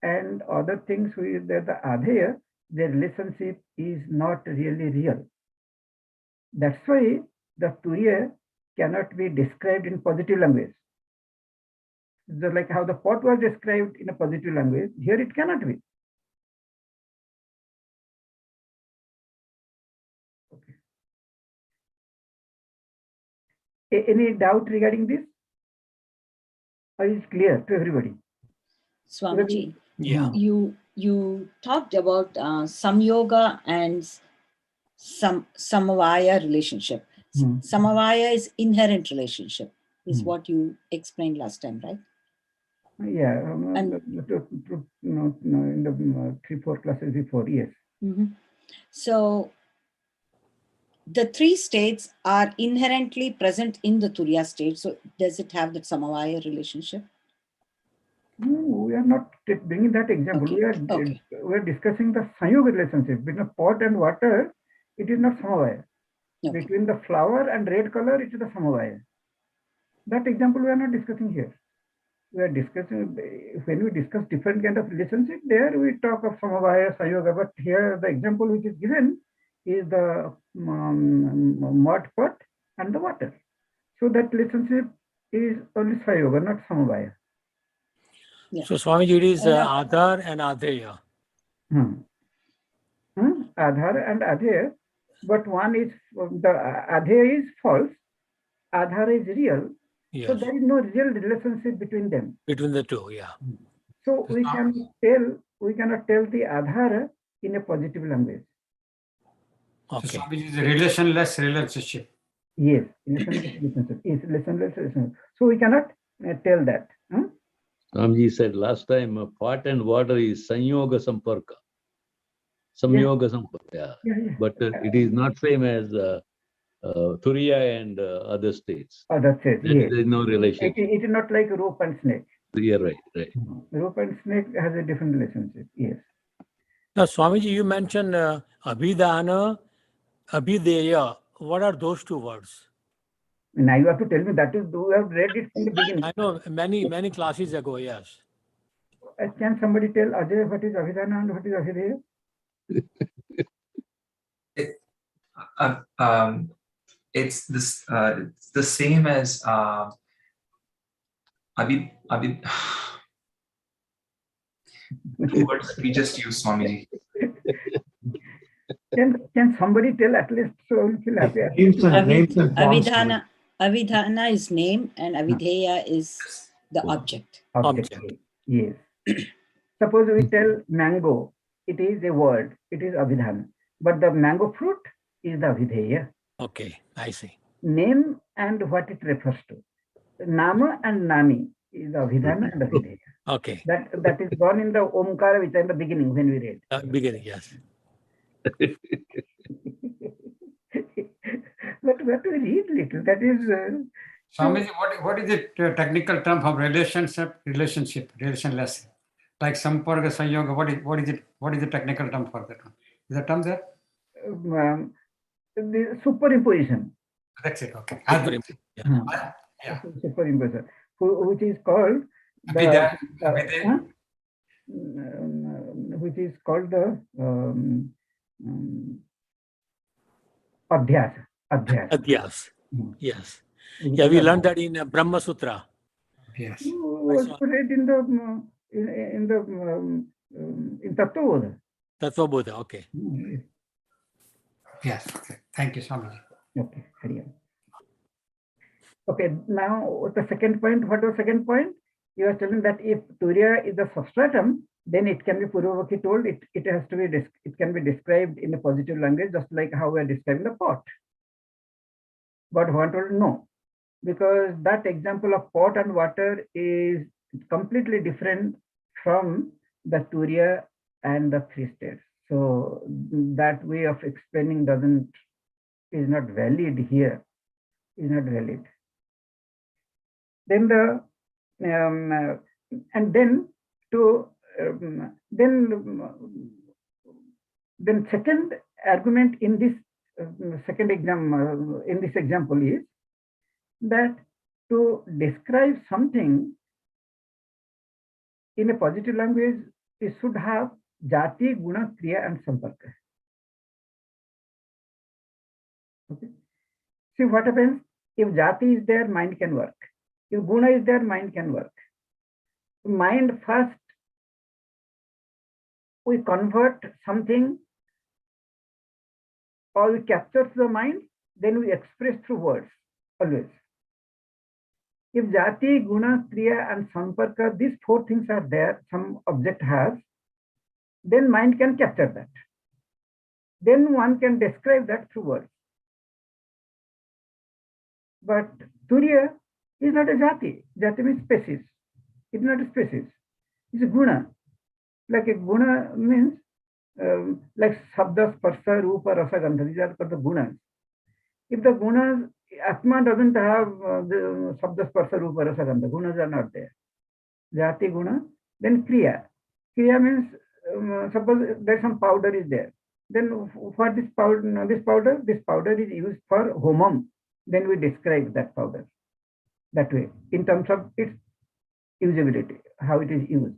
A: and other things which is the Adheya, the relationship is not really real. That's why the Turiya cannot be described in positive language. Just like how the pot was described in a positive language, here it cannot be. Okay. Any doubt regarding this? Or is it clear to everybody?
B: Swamiji,
G: Yeah.
B: you talked about samyoga and samavaya relationship. Samavaya is inherent relationship, is what you explained last time, right?
A: Yeah, in the 3-4 classes before, yes.
B: So the three states are inherently present in the Turiya state. So does it have that samavaya relationship?
A: No, we are not bringing that example.
B: Okay.
A: We are discussing the Sanyoga relationship between a pot and water. It is not samavaya.
B: Okay.
A: Between the flower and red color, it is the samavaya. That example we are not discussing here. We are discussing, when we discuss different kind of relationship, there we talk of samavaya, sanyoga, but here the example which is given is the mud pot and the water. So that relationship is only sanyoga, not samavaya.
B: Yeah.
G: So Swamiji, it is Adhar and Adheya.
A: Adhar and Adheya, but one is, the Adheya is false, Adhar is real.
G: Yes.
A: So there is no real relationship between them.
G: Between the two, yeah.
A: So we cannot tell the Adhar in a positive language.
L: Okay. So it is a relationless relationship.
A: Yes, relationship is relationless relationship. So we cannot tell that.
E: Swamiji said last time, pot and water is Sanyoga Samparka. Samyoga Samparka. Yeah. But it is not same as Turiya and other states.
A: Other states, yes.
E: There is no relationship.
A: It is not like rope and snake.
E: Yeah, right.
A: Rope and snake has a different relationship, yes.
G: Now, Swamiji, you mentioned Abhidhana, Abhideya. What are those two words?
A: Now you have to tell me, that is, we have read it from the beginning.
G: I know, many classes ago, yes.
A: Can somebody tell Ajay what is Abhidhana and what is Abhideya?
F: It's this. It's the same as Abhi. Two words that we just used, Swamiji.
A: Can somebody tell at least, so we'll feel happy?
B: Avidhana is name and Avideya is the object.
A: Yes. Suppose we tell mango, it is a word, it is Abhidhana. But the mango fruit is the Avideya.
G: Okay, I see.
A: Name and what it refers to. Nama and Nami is the Abhidhana and Avideya.
G: Okay.
A: That is gone in the Omkara, which is in the beginning when we read.
G: Beginning, yes.
A: But we have to read little. That is.
L: Swamiji, what is the technical term for relationless? Like Samparga, Sanyoga, what is the technical term for that one? Is the term there?
A: The superimposition.
L: That's it, okay.
A: Superimposition, which is called which is called the adhyas.
G: Adhyas. Yes. Yeah, we learned that in Brahma Sutra.
L: Yes.
A: Also read in the in Tattva.
G: Tattva-bodha, okay.
L: Yes. Okay. Thank you, Swamiji.
A: Okay, Hari Om. Okay, now the second point. What was the second point? You are telling that if Turiya is the substratum, then it can be Purvavaki told it has to be it can be described in a positive language, just like how we are describing the pot. But what told no, because that example of pot and water is completely different from the Turiya and the three states. So that way of explaining is not valid here. Is not valid. Then the and then to then second argument in this second example in this example is that to describe something in a positive language, it should have jati, guna, kriya, and samparka. Okay. See what happens if jati is there, mind can work. If guna is there, mind can work. Mind first, we convert something or we capture the mind, then we express through words always. If jati, guna, kriya, and samparka, these four things are there, some object has, then mind can capture that. Then one can describe that through words. But Turiya is not a jati. Jati means species. It's not a species. It's a guna. Like a guna means like sabda, sparsa, rupa, rasa, gandha. These are called the gunas. If the gunas, Atma doesn't have the sabda, sparsa, rupa, rasa, gandha. Gunas are not there. Jati, guna. Then kriya. Kriya means suppose there's some powder is there. Then what this powder? This powder is used for homam. Then we describe that powder that way in terms of its usability, how it is used.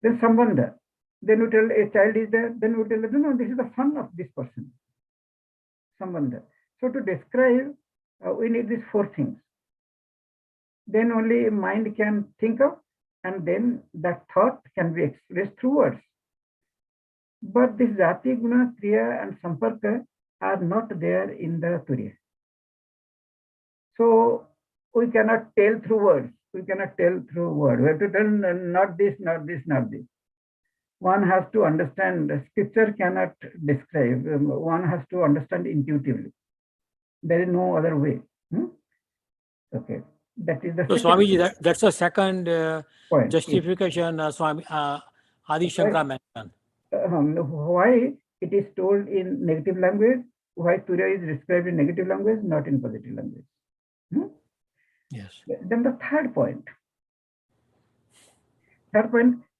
A: Then sambandha. Then we tell a child is there. Then we tell no, this is the son of this person. Sambandha. So to describe, we need these four things. Then only mind can think of, and then that thought can be expressed through words. But this jati, guna, kriya, and samparka are not there in the Turiya. So we cannot tell through words. We cannot tell through words. We have to tell not this, not this, not this. One has to understand. Scripture cannot describe. One has to understand intuitively. There is no other way. Okay, that is the.
G: So Swamiji, that's the second
A: point.
G: Justification. Swami Adi Shankara mentioned.
A: Why it is told in negative language? Why Turiya is described in negative language, not in positive language?
G: Yes.
A: Then the third point.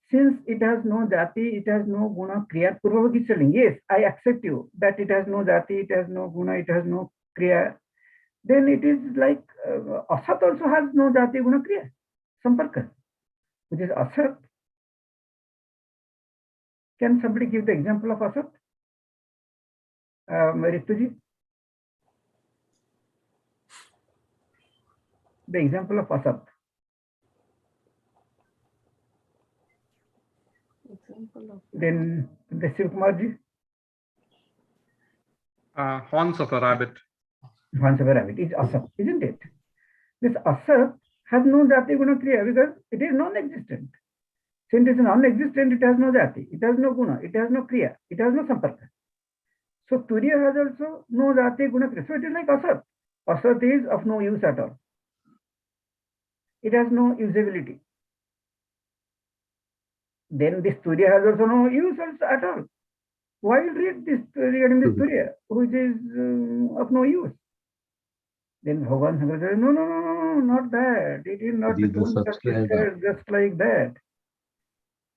A: Since it has no jati, it has no guna, kriya, Purvavaki telling, yes, I accept you that it has no jati, it has no guna, it has no kriya. Then it is like asat also has no jati, guna, kriya, samparka, which is asat. Can somebody give the example of asat? Rituji? The example of asat. Then the Shivkumarji?
D: Horns of a rabbit.
A: Horns of a rabbit is asat, isn't it? This asat has no jati, guna, kriya because it is non-existent. Since it is non-existent, it has no jati, it has no guna, it has no kriya, it has no samparka. So Turiya has also no jati, guna, kriya. So it is like asat. Asat is of no use at all. It has no usability. Then this Turiya has also no use at all. Why read this regarding this Turiya, which is of no use? Then Bhagavan Shankara says, no, not that. It is not just like that.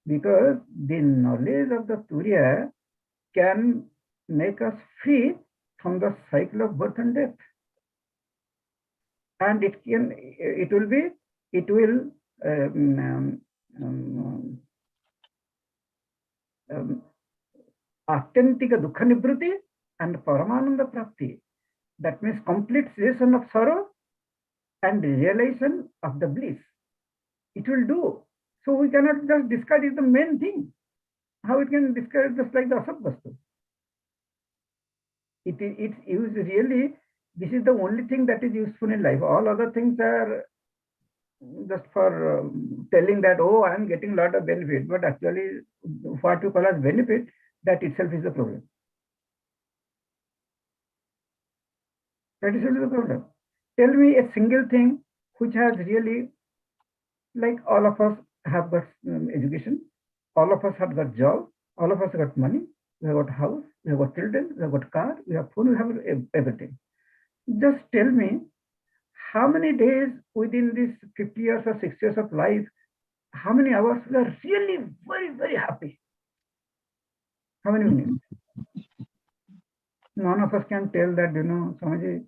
A: Because the knowledge of the Turiya can make us free from the cycle of birth and death. And it will Atyantika Dukha Nibruti and Paramananda Prapti. That means complete cessation of sorrow and realization of the bliss. It will do. So we cannot just discard is the main thing. How it can discard just like the Asat Vastu? It's used really, this is the only thing that is useful in life. All other things are just for telling that, oh, I am getting a lot of benefit, but actually what you call as benefit, that itself is the problem. That is the problem. Tell me a single thing which has really, like all of us have got education, all of us have got job, all of us got money, we have got house, we have got children, we have got car, we have phone, we have everything. Just tell me how many days within these 50 years or 60 years of life, how many hours we are really very, very happy? How many minutes? None of us can tell that, Swamiji,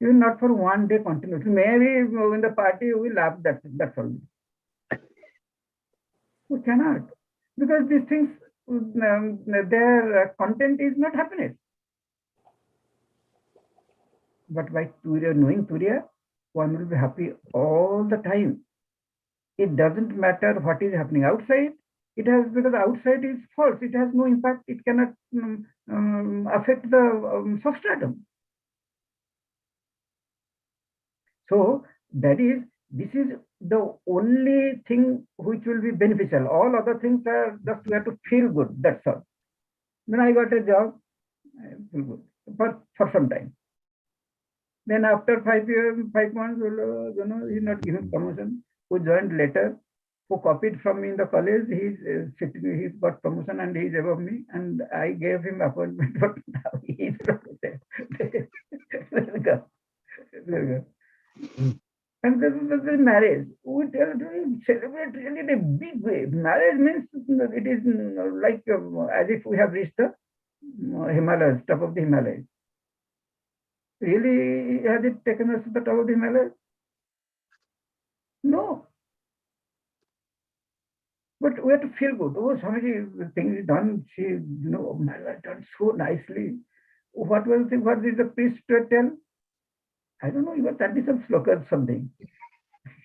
A: even not for one day continuously. Maybe in the party we laugh, that's all. We cannot. Because these things, their content is not happiness. But by knowing Turiya, one will be happy all the time. It doesn't matter what is happening outside. It has, because outside is false. It has no impact. It cannot affect the substratum. So this is the only thing which will be beneficial. All other things are just we have to feel good. That's all. When I got a job, I feel good for some time. Then after 5 months, he's not giving promotion. Who joined later, who copied from me in the college, he's got promotion and he's above me, and I gave him appointment, but now he's promoted. There you go. And the marriage, we celebrate really in a big way. Marriage means it is like as if we have reached the Himalayas, top of the Himalayas. Really, has it taken us to the top of the Himalayas? No. But we have to feel good. Oh, Swamiji, the thing is done. She, marriage done so nicely. What was the, what did the priest tell? I don't know, you got 30 some slokas or something.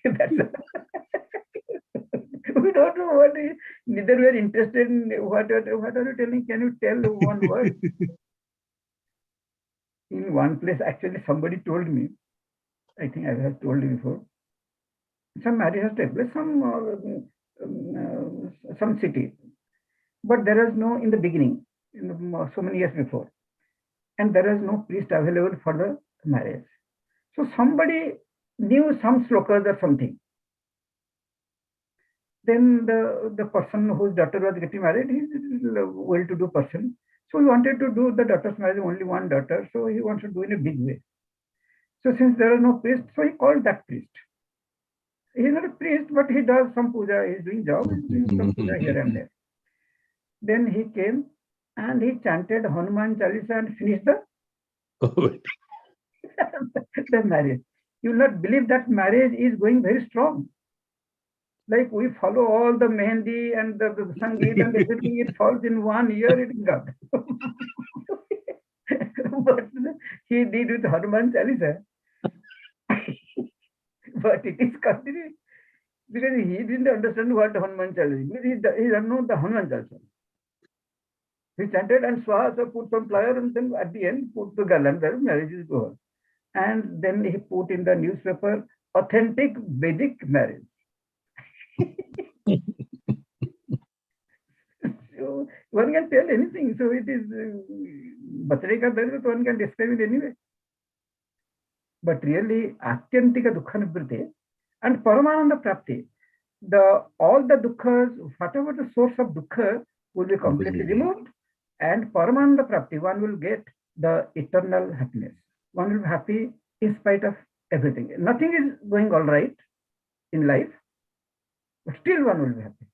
A: That's we don't know what is, neither we are interested in what are you telling? Can you tell one word? In one place, actually, somebody told me, I think I have told you before, some marriage has taken place, some city, but there is no in the beginning, so many years before, and there is no priest available for the marriage. So somebody knew some slokas or something. Then the person whose daughter was getting married, he's a well-to-do person. So he wanted to do the daughter's marriage, only one daughter. So he wants to do in a big way. So since there are no priests, so he called that priest. He's not a priest, but he does some puja. He's doing job, he's doing some puja here and there. Then he came and he chanted Hanuman Chalisa and finished the marriage. You will not believe that marriage is going very strong. Like we follow all the mehendi and the sangeet and everything, it falls in 1 year, it got. But he did with Hanuman Chalisa. But it is continuing because he didn't understand what Hanuman Chalisa is. He doesn't know the Hanuman Chalisa. He chanted and Swasa put some flower and then at the end put the calendar, marriage is over. And then he put in the newspaper, authentic Vedic marriage. So one can tell anything. So it is Bachre ka dard, one can describe it anyway. But really, Atyantika Dukha Nivriti and Paramananda Prapti, all the dukkhas, whatever the source of dukkha, will be completely removed, and Paramananda Prapti, one will get the eternal happiness. One will be happy in spite of everything. Nothing is going all right in life, but still one will be happy.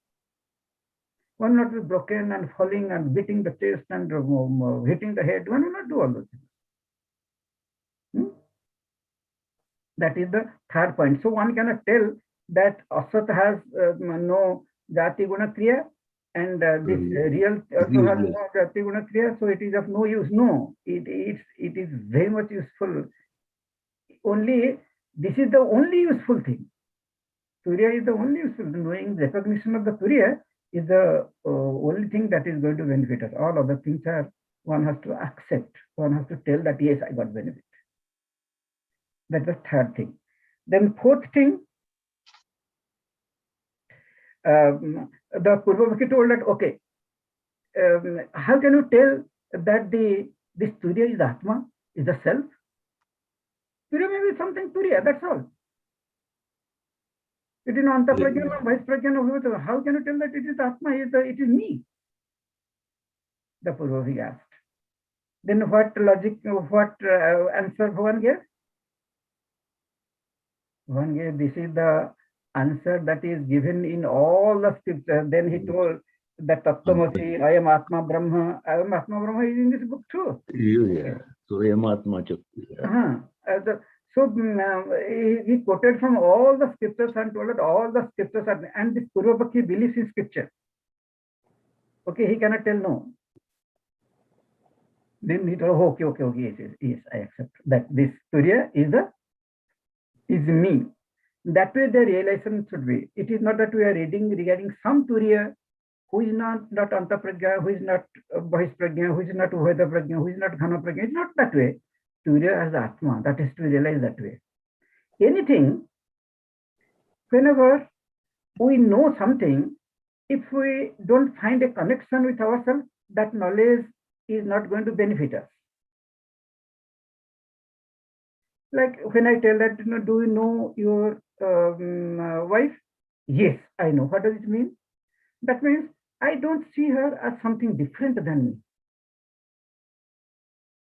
A: One will not be broken and falling and beating the chest and hitting the head. One will not do all those things. That is the third point. So one cannot tell that Asat has no Jati Guna Kriya and this real also has no Triguna Kriya, so it is of no use. No, it is very much useful. Only this is the only useful thing. Turiya is the only useful. Knowing recognition of the Turiya is the only thing that is going to benefit us. All other things are one has to accept. One has to tell that yes, I got benefit. That's the third thing. Then fourth thing, the Purvavaki told that okay, how can you tell that this Turiya is Atma, is the self? Turiya may be something Turiya, that's all. It is not Antaprajna, Vaisprajna, how can you tell that it is Atma, it is me? The Purvavaki asked. Then what logic, what answer Bhavan gave? Bhavan gave, this is the answer that is given in all the scriptures. Then he told that Tattvamasi, I am Atma Brahma. I am Atma Brahma is in this book too.
E: Yeah. So I am Atma Chakti.
A: So he quoted from all the scriptures and told that all the scriptures are, and this Purvavaki believes in scripture. Okay, he cannot tell no. Then he told, okay, yes, I accept that this Turiya is me. That way the realization should be. It is not that we are reading regarding some Turiya who is not Antaprajna, who is not Bahisprajna, who is not Uveda Prajna, who is not Ghana Prajna. It's not that way. Turiya as Atma, that is to be realized that way. Anything, whenever we know something, if we don't find a connection with ourselves, that knowledge is not going to benefit us. Like when I tell that, do you know your wife? Yes, I know. What does it mean? That means I don't see her as something different than me.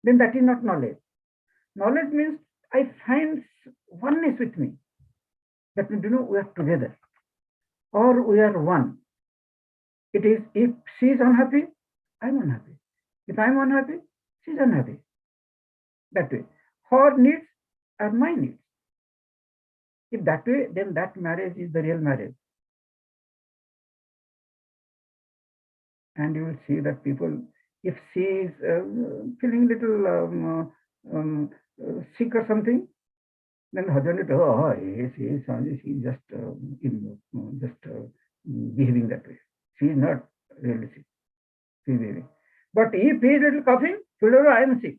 A: Then that is not knowledge. Knowledge means I find oneness with me. That means, we are together or we are one. It is, if she is unhappy, I'm unhappy. If I'm unhappy, she's unhappy. That way. Her needs are my needs. If that way, then that marriage is the real marriage. And you will see that people, if she is feeling little sick or something, then husband will she is just behaving that way. She is not really sick. She is behaving. But if he is little coughing, she will I am sick.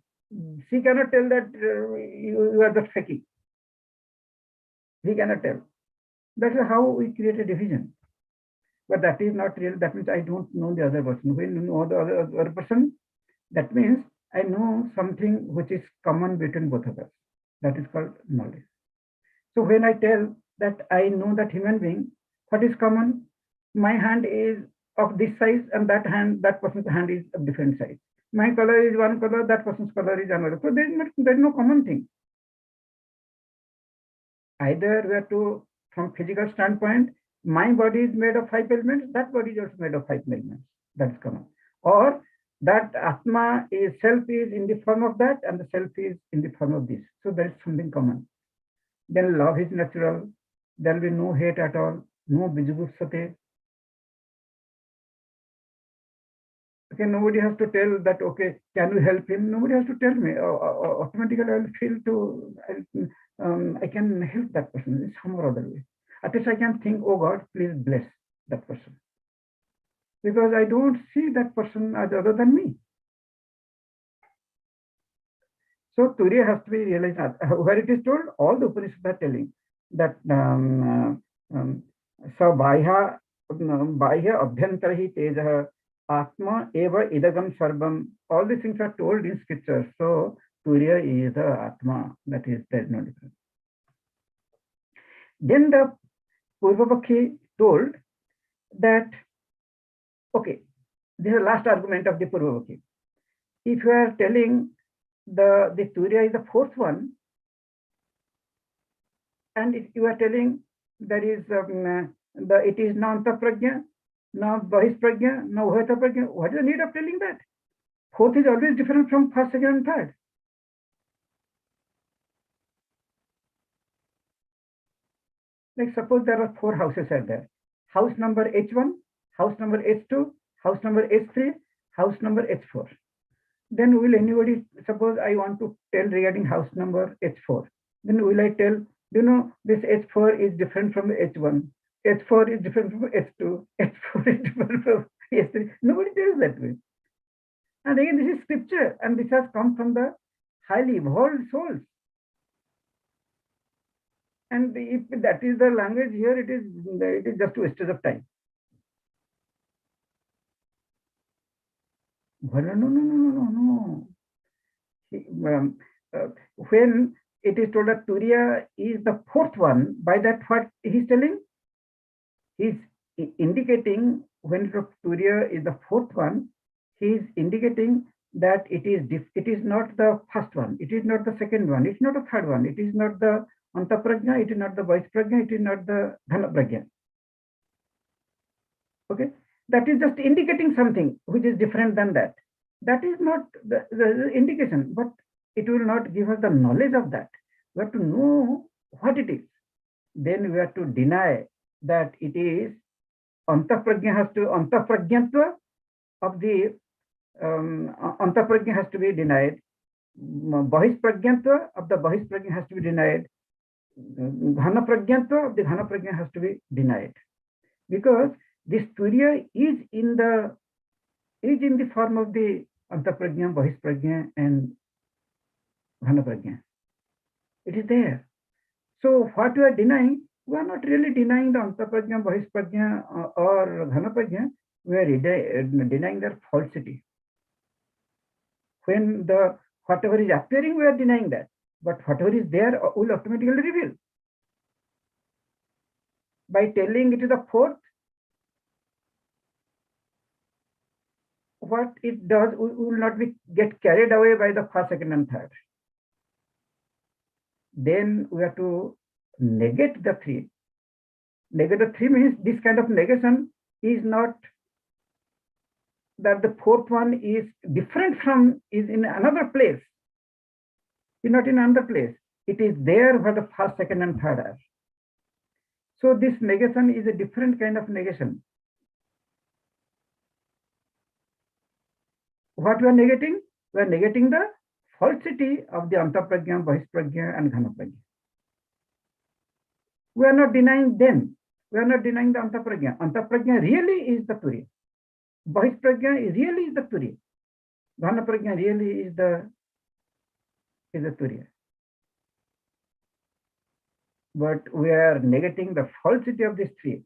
A: She cannot tell that you are just faking. He cannot tell. That is how we create a division. But that is not real. That means I don't know the other person. When you know the other person, that means I know something which is common between both of us. That is called knowledge. So when I tell that I know that human being, what is common? My hand is of this size and that person's hand is of different size. My color is one color, that person's color is another. So there is no common thing. Either we have to, from physical standpoint, my body is made of 5 elements, that body is also made of 5 elements. That is common. Or that Atma is, self is in the form of that and the self is in the form of this. So there is something common. Then love is natural. There will be no hate at all, no bijugupsate. Okay, nobody has to tell that, okay, can you help him? Nobody has to tell me. Automatically I will feel I can help that person in some or other way. At least I can think, oh God, please bless that person. Because I don't see that person as other than me. So Turiya has to be realized. Where it is told, all the Upanishads are telling that Sabhaya Abhyantarahi Tejaha Atma Eva Idagam Sarvam. All these things are told in scripture. So Turiya is the Atma. That is, there is no difference. Then the Purvavaki told that, okay, this is the last argument of the Purvavaki. If you are telling the Turiya is the fourth one, and if you are telling there is it is na Antaprajna, na Bahisprajna, na Uveta Prajna, what is the need of telling that? Fourth is always different from first, second, and third. Like suppose there are 4 houses are there. House number H1, house number H2, house number H3, house number H4. Then will anybody, suppose I want to tell regarding house number H4, then will I tell, this H4 is different from H1, H4 is different from H2, H4 is different from H3. Nobody tells that way. And again, this is scripture, and this has come from the highly evolved souls. And if that is the language here, it is just wastage of time. No. When it is told that Turiya is the fourth one, by that what he's telling? He's indicating when Turiya is the fourth one, he is indicating that it is not the first one, it is not the second one, it's not the third one, it is not the Antaprajna, it is not the Vaisprajna, it is not the Dhanaprajna. Okay, that is just indicating something which is different than that. That is not the indication, but it will not give us the knowledge of that. We have to know what it is. Then we have to deny that it is Antaprajna has to, Antaprajnatva of the Antaprajna has to be denied. Bahisprajnatva of the Bahisprajna has to be denied. Dhanaprajnatva of the Dhanaprajna has to be denied. Because this Turiya is in the form of the Antaprajna, Bahisprajna and Dhanaprajna. It is there. So what we are denying, we are not really denying the Antaprajna, Bahisprajna or Dhanaprajna, we are denying their falsity. When whatever is appearing, we are denying that. But whatever is there will automatically reveal. By telling it is the fourth, what it does, we will not get carried away by the first, second, and third. Then we have to negate the three. Negate the three means this kind of negation is not that the fourth one is different from, is in another place. It's not in another place. It is there where the first, second, and third are. So this negation is a different kind of negation. What we are negating? We are negating the falsity of the Antaprajna, Bahisprajna and Dhanaprajna. We are not denying them. We are not denying the Antaprajna. Antaprajna really is the Turiya. Bahisprajna really is the Turiya. Dhanaprajna really is the Turiya. But we are negating the falsity of these three.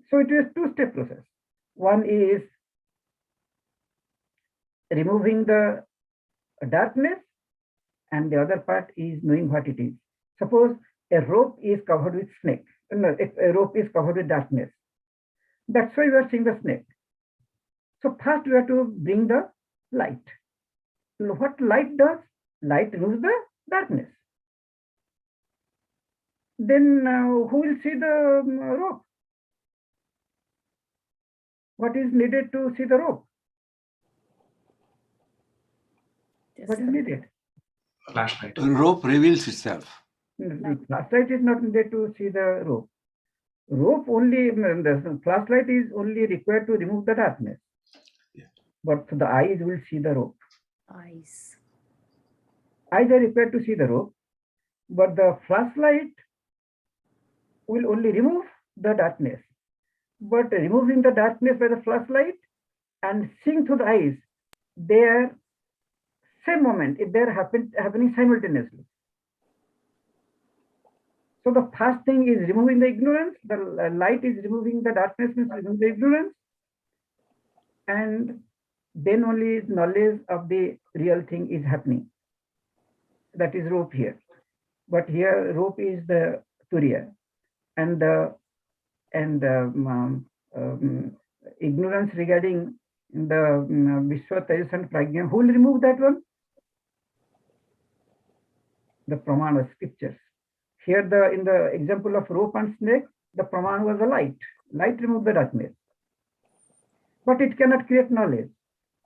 A: So it is a two-step process. One is removing the darkness, and the other part is knowing what it is. Suppose a rope is covered with snake. No, a rope is covered with darkness. That's why we are seeing the snake. So first we have to bring the light. What light does? Light removes the darkness. Then who will see the rope? What is needed to see the rope? What is needed?
F: Flashlight.
K: The rope reveals itself.
A: Flashlight is not needed to see the rope. Rope only, the flashlight is only required to remove the darkness.
F: Yeah.
A: But the eyes will see the rope.
J: Eyes.
A: Eyes are required to see the rope, but the flashlight will only remove the darkness. But removing the darkness by the flashlight and seeing through the eyes, they are same moment, they are happening simultaneously. So the first thing is removing the ignorance, the light is removing the darkness, means removing the ignorance, and then only knowledge of the real thing is happening. That is rope here. But here rope is the Turiya, and ignorance regarding the Vishwa, Tejas and Prajna, who will remove that one? The Pramana scriptures. Here in the example of rope and snake, the Pramana was the light. Light removed the darkness. But it cannot create knowledge.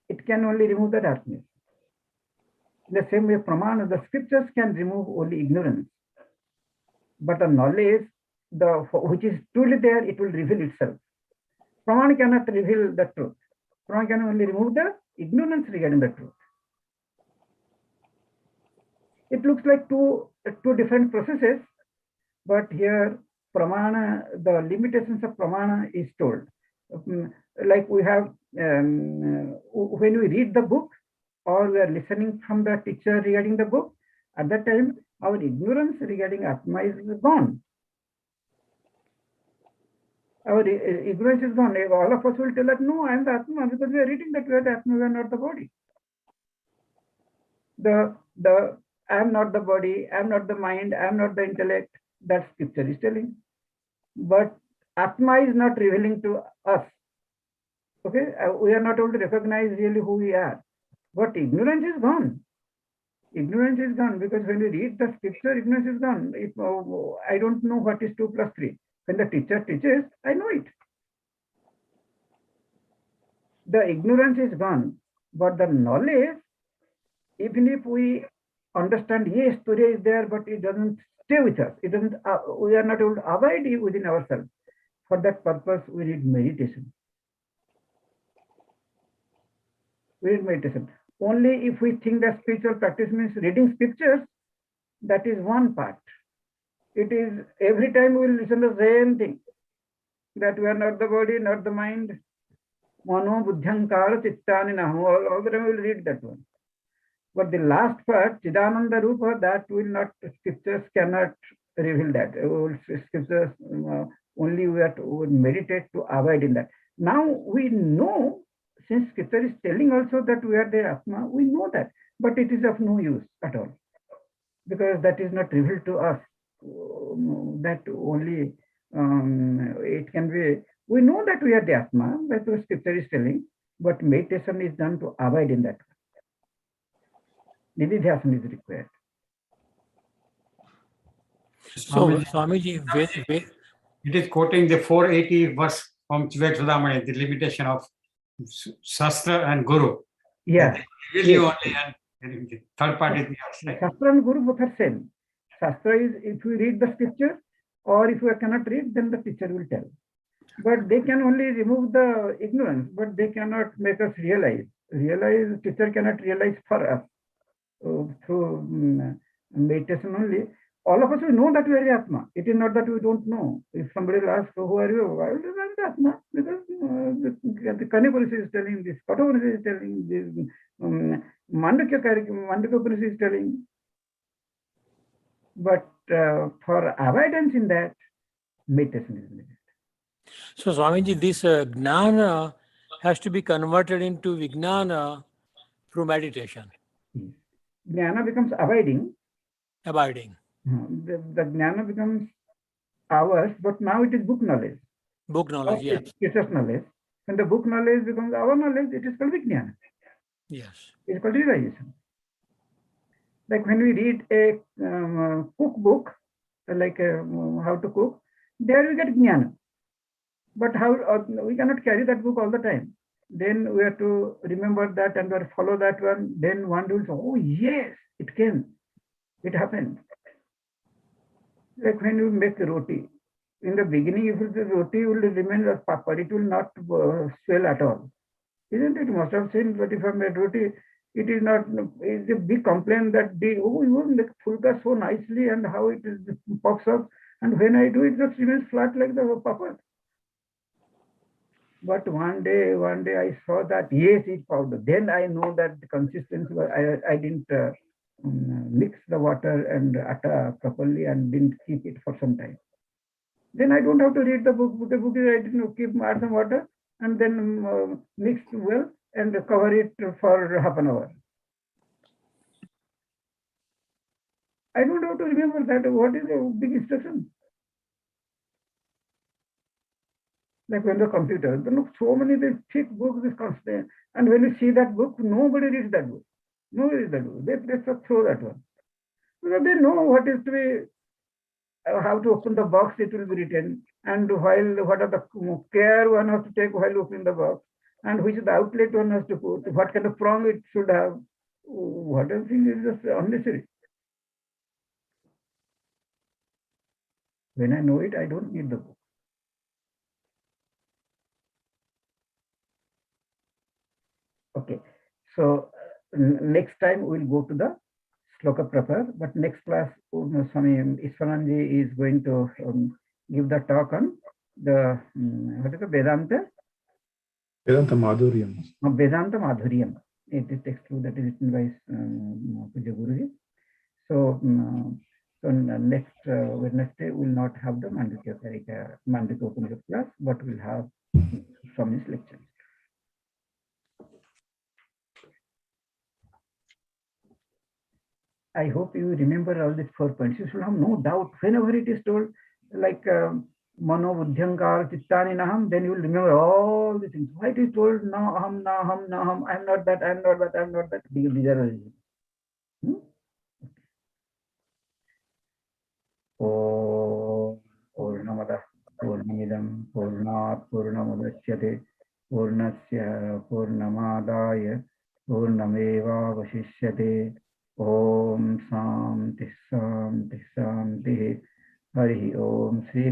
A: It can only remove the darkness. In the same way, Pramana, the scriptures can remove only ignorance. But the knowledge, which is truly there, it will reveal itself. Pramana cannot reveal the truth. Pramana can only remove the ignorance regarding the truth. It looks like two different processes, but here pramana, the limitations of pramana is told. Like we have, when we read the book or we are listening from the teacher regarding the book, at that time our ignorance regarding Atma is gone. Our ignorance is gone. All of us will tell that, no, I am the Atma, because we are reading that we are the Atma, we are not the body. I am not the body, I am not the mind, I am not the intellect, that scripture is telling. But Atma is not revealing to us. Okay, we are not able to recognize really who we are. But ignorance is gone. Ignorance is gone, because when we read the scripture, ignorance is gone. If I don't know what is 2 plus 3, when the teacher teaches, I know it. The ignorance is gone, but the knowledge, even if we understand, yes, Turiya is there, but it doesn't stay with us. It doesn't. We are not able to abide within ourselves. For that purpose, we need meditation. We need meditation. Only if we think that spiritual practice means reading scriptures, that is one part. It is every time we will listen to the same thing, that we are not the body, not the mind. Mano buddhyankara chittani nahu. All the time we will read that one. But the last part, Chidananda Rupa, that will not, scriptures cannot reveal that. Scriptures, only we have to meditate to abide in that. Now we know, since scripture is telling also that we are the Atma, we know that, but it is of no use at all, because that is not revealed to us. That only, it can be, we know that we are the Atma, that the scripture is telling, but meditation is done to abide in that. Nididhyasana is required.
G: So, Swamiji,
L: it is quoting the 480 verse from Chudamani, the limitation of Shastra and Guru.
A: Yeah.
L: Really
A: Yes.
L: only, and the third part is the outside.
A: Shastra and Guru both are same. Shastra is if we read the scripture, or if we cannot read, then the teacher will tell. But they can only remove the ignorance, but they cannot make us realize. Teacher cannot realize for us through meditation only. All of us, we know that we are the Atma. It is not that we don't know. If somebody will ask, who are you? I will say, I am the Atma. Because the Upanishad is telling this, Upanishad is telling this, Mandukya Upanishad is telling. But for avoidance in that, meditation is needed.
G: So, Swamiji, this Gnana has to be converted into Vijnana through meditation.
A: Jnana becomes abiding.
G: Abiding.
A: The Jnana becomes ours, but now it is book knowledge.
G: Book knowledge, yes.
A: Teacher's knowledge. When the book knowledge becomes our knowledge, it is called Vijnana.
G: Yes.
A: It is called realization. Like when we read a cookbook, like how to cook, there we get Jnana. But how we cannot carry that book all the time. Then we have to remember that and follow that one. Then one will say, oh yes, it came. It happened. Like when you make roti, in the beginning, if the roti will remain as proper, it will not swell at all. Isn't it? Must have seen, but if I made roti, it is not, it's a big complaint that you make fulka so nicely and how it is, pops up. And when I do it, just remains flat like the papa. But one day I saw that, yes, it powder. Then I know that the consistency, I didn't mix the water and atta properly and didn't keep it for some time. Then I don't have to read the book. The book is I didn't keep add some water and then mix well and cover it for half an hour. I don't have to remember that. What is the big instruction? Like when the computer, look, so many these thick books, this constant, and when you see that book, nobody reads that book. Nobody reads that book. They just throw that one. Because they know what is to be, how to open the box, it will be written, and what are the care one has to take while opening the box, and which is the outlet one has to put, what kind of prong it should have. What I think is just unnecessary. When I know it, I don't need the book. So next time we'll go to the Sloka proper, but next class, Swami Ishwaranji is going to give the talk on the what is the Vedanta?
I: Vedanta Madhuryam.
A: Vedanta Madhuryam. It is text that is written by Puja Guruji. So, so next Wednesday we'll not have the Mandukya Upanishad class, but we'll have Swami's lecture. I hope you remember all these 4 points. You should have no doubt whenever it is told like Mano Buddhyankar Chittani Naham, then you will remember all these things. Why it is told Naham, Naham, Naham, I am not that, I am not that, I am not that. These are reasons. Om Purnamada Purnamidam Purnat Purnamudachyate Purnasya Purnamadaya Purnameva Vashishyate Om Santi Santi Santi Hari Om Sri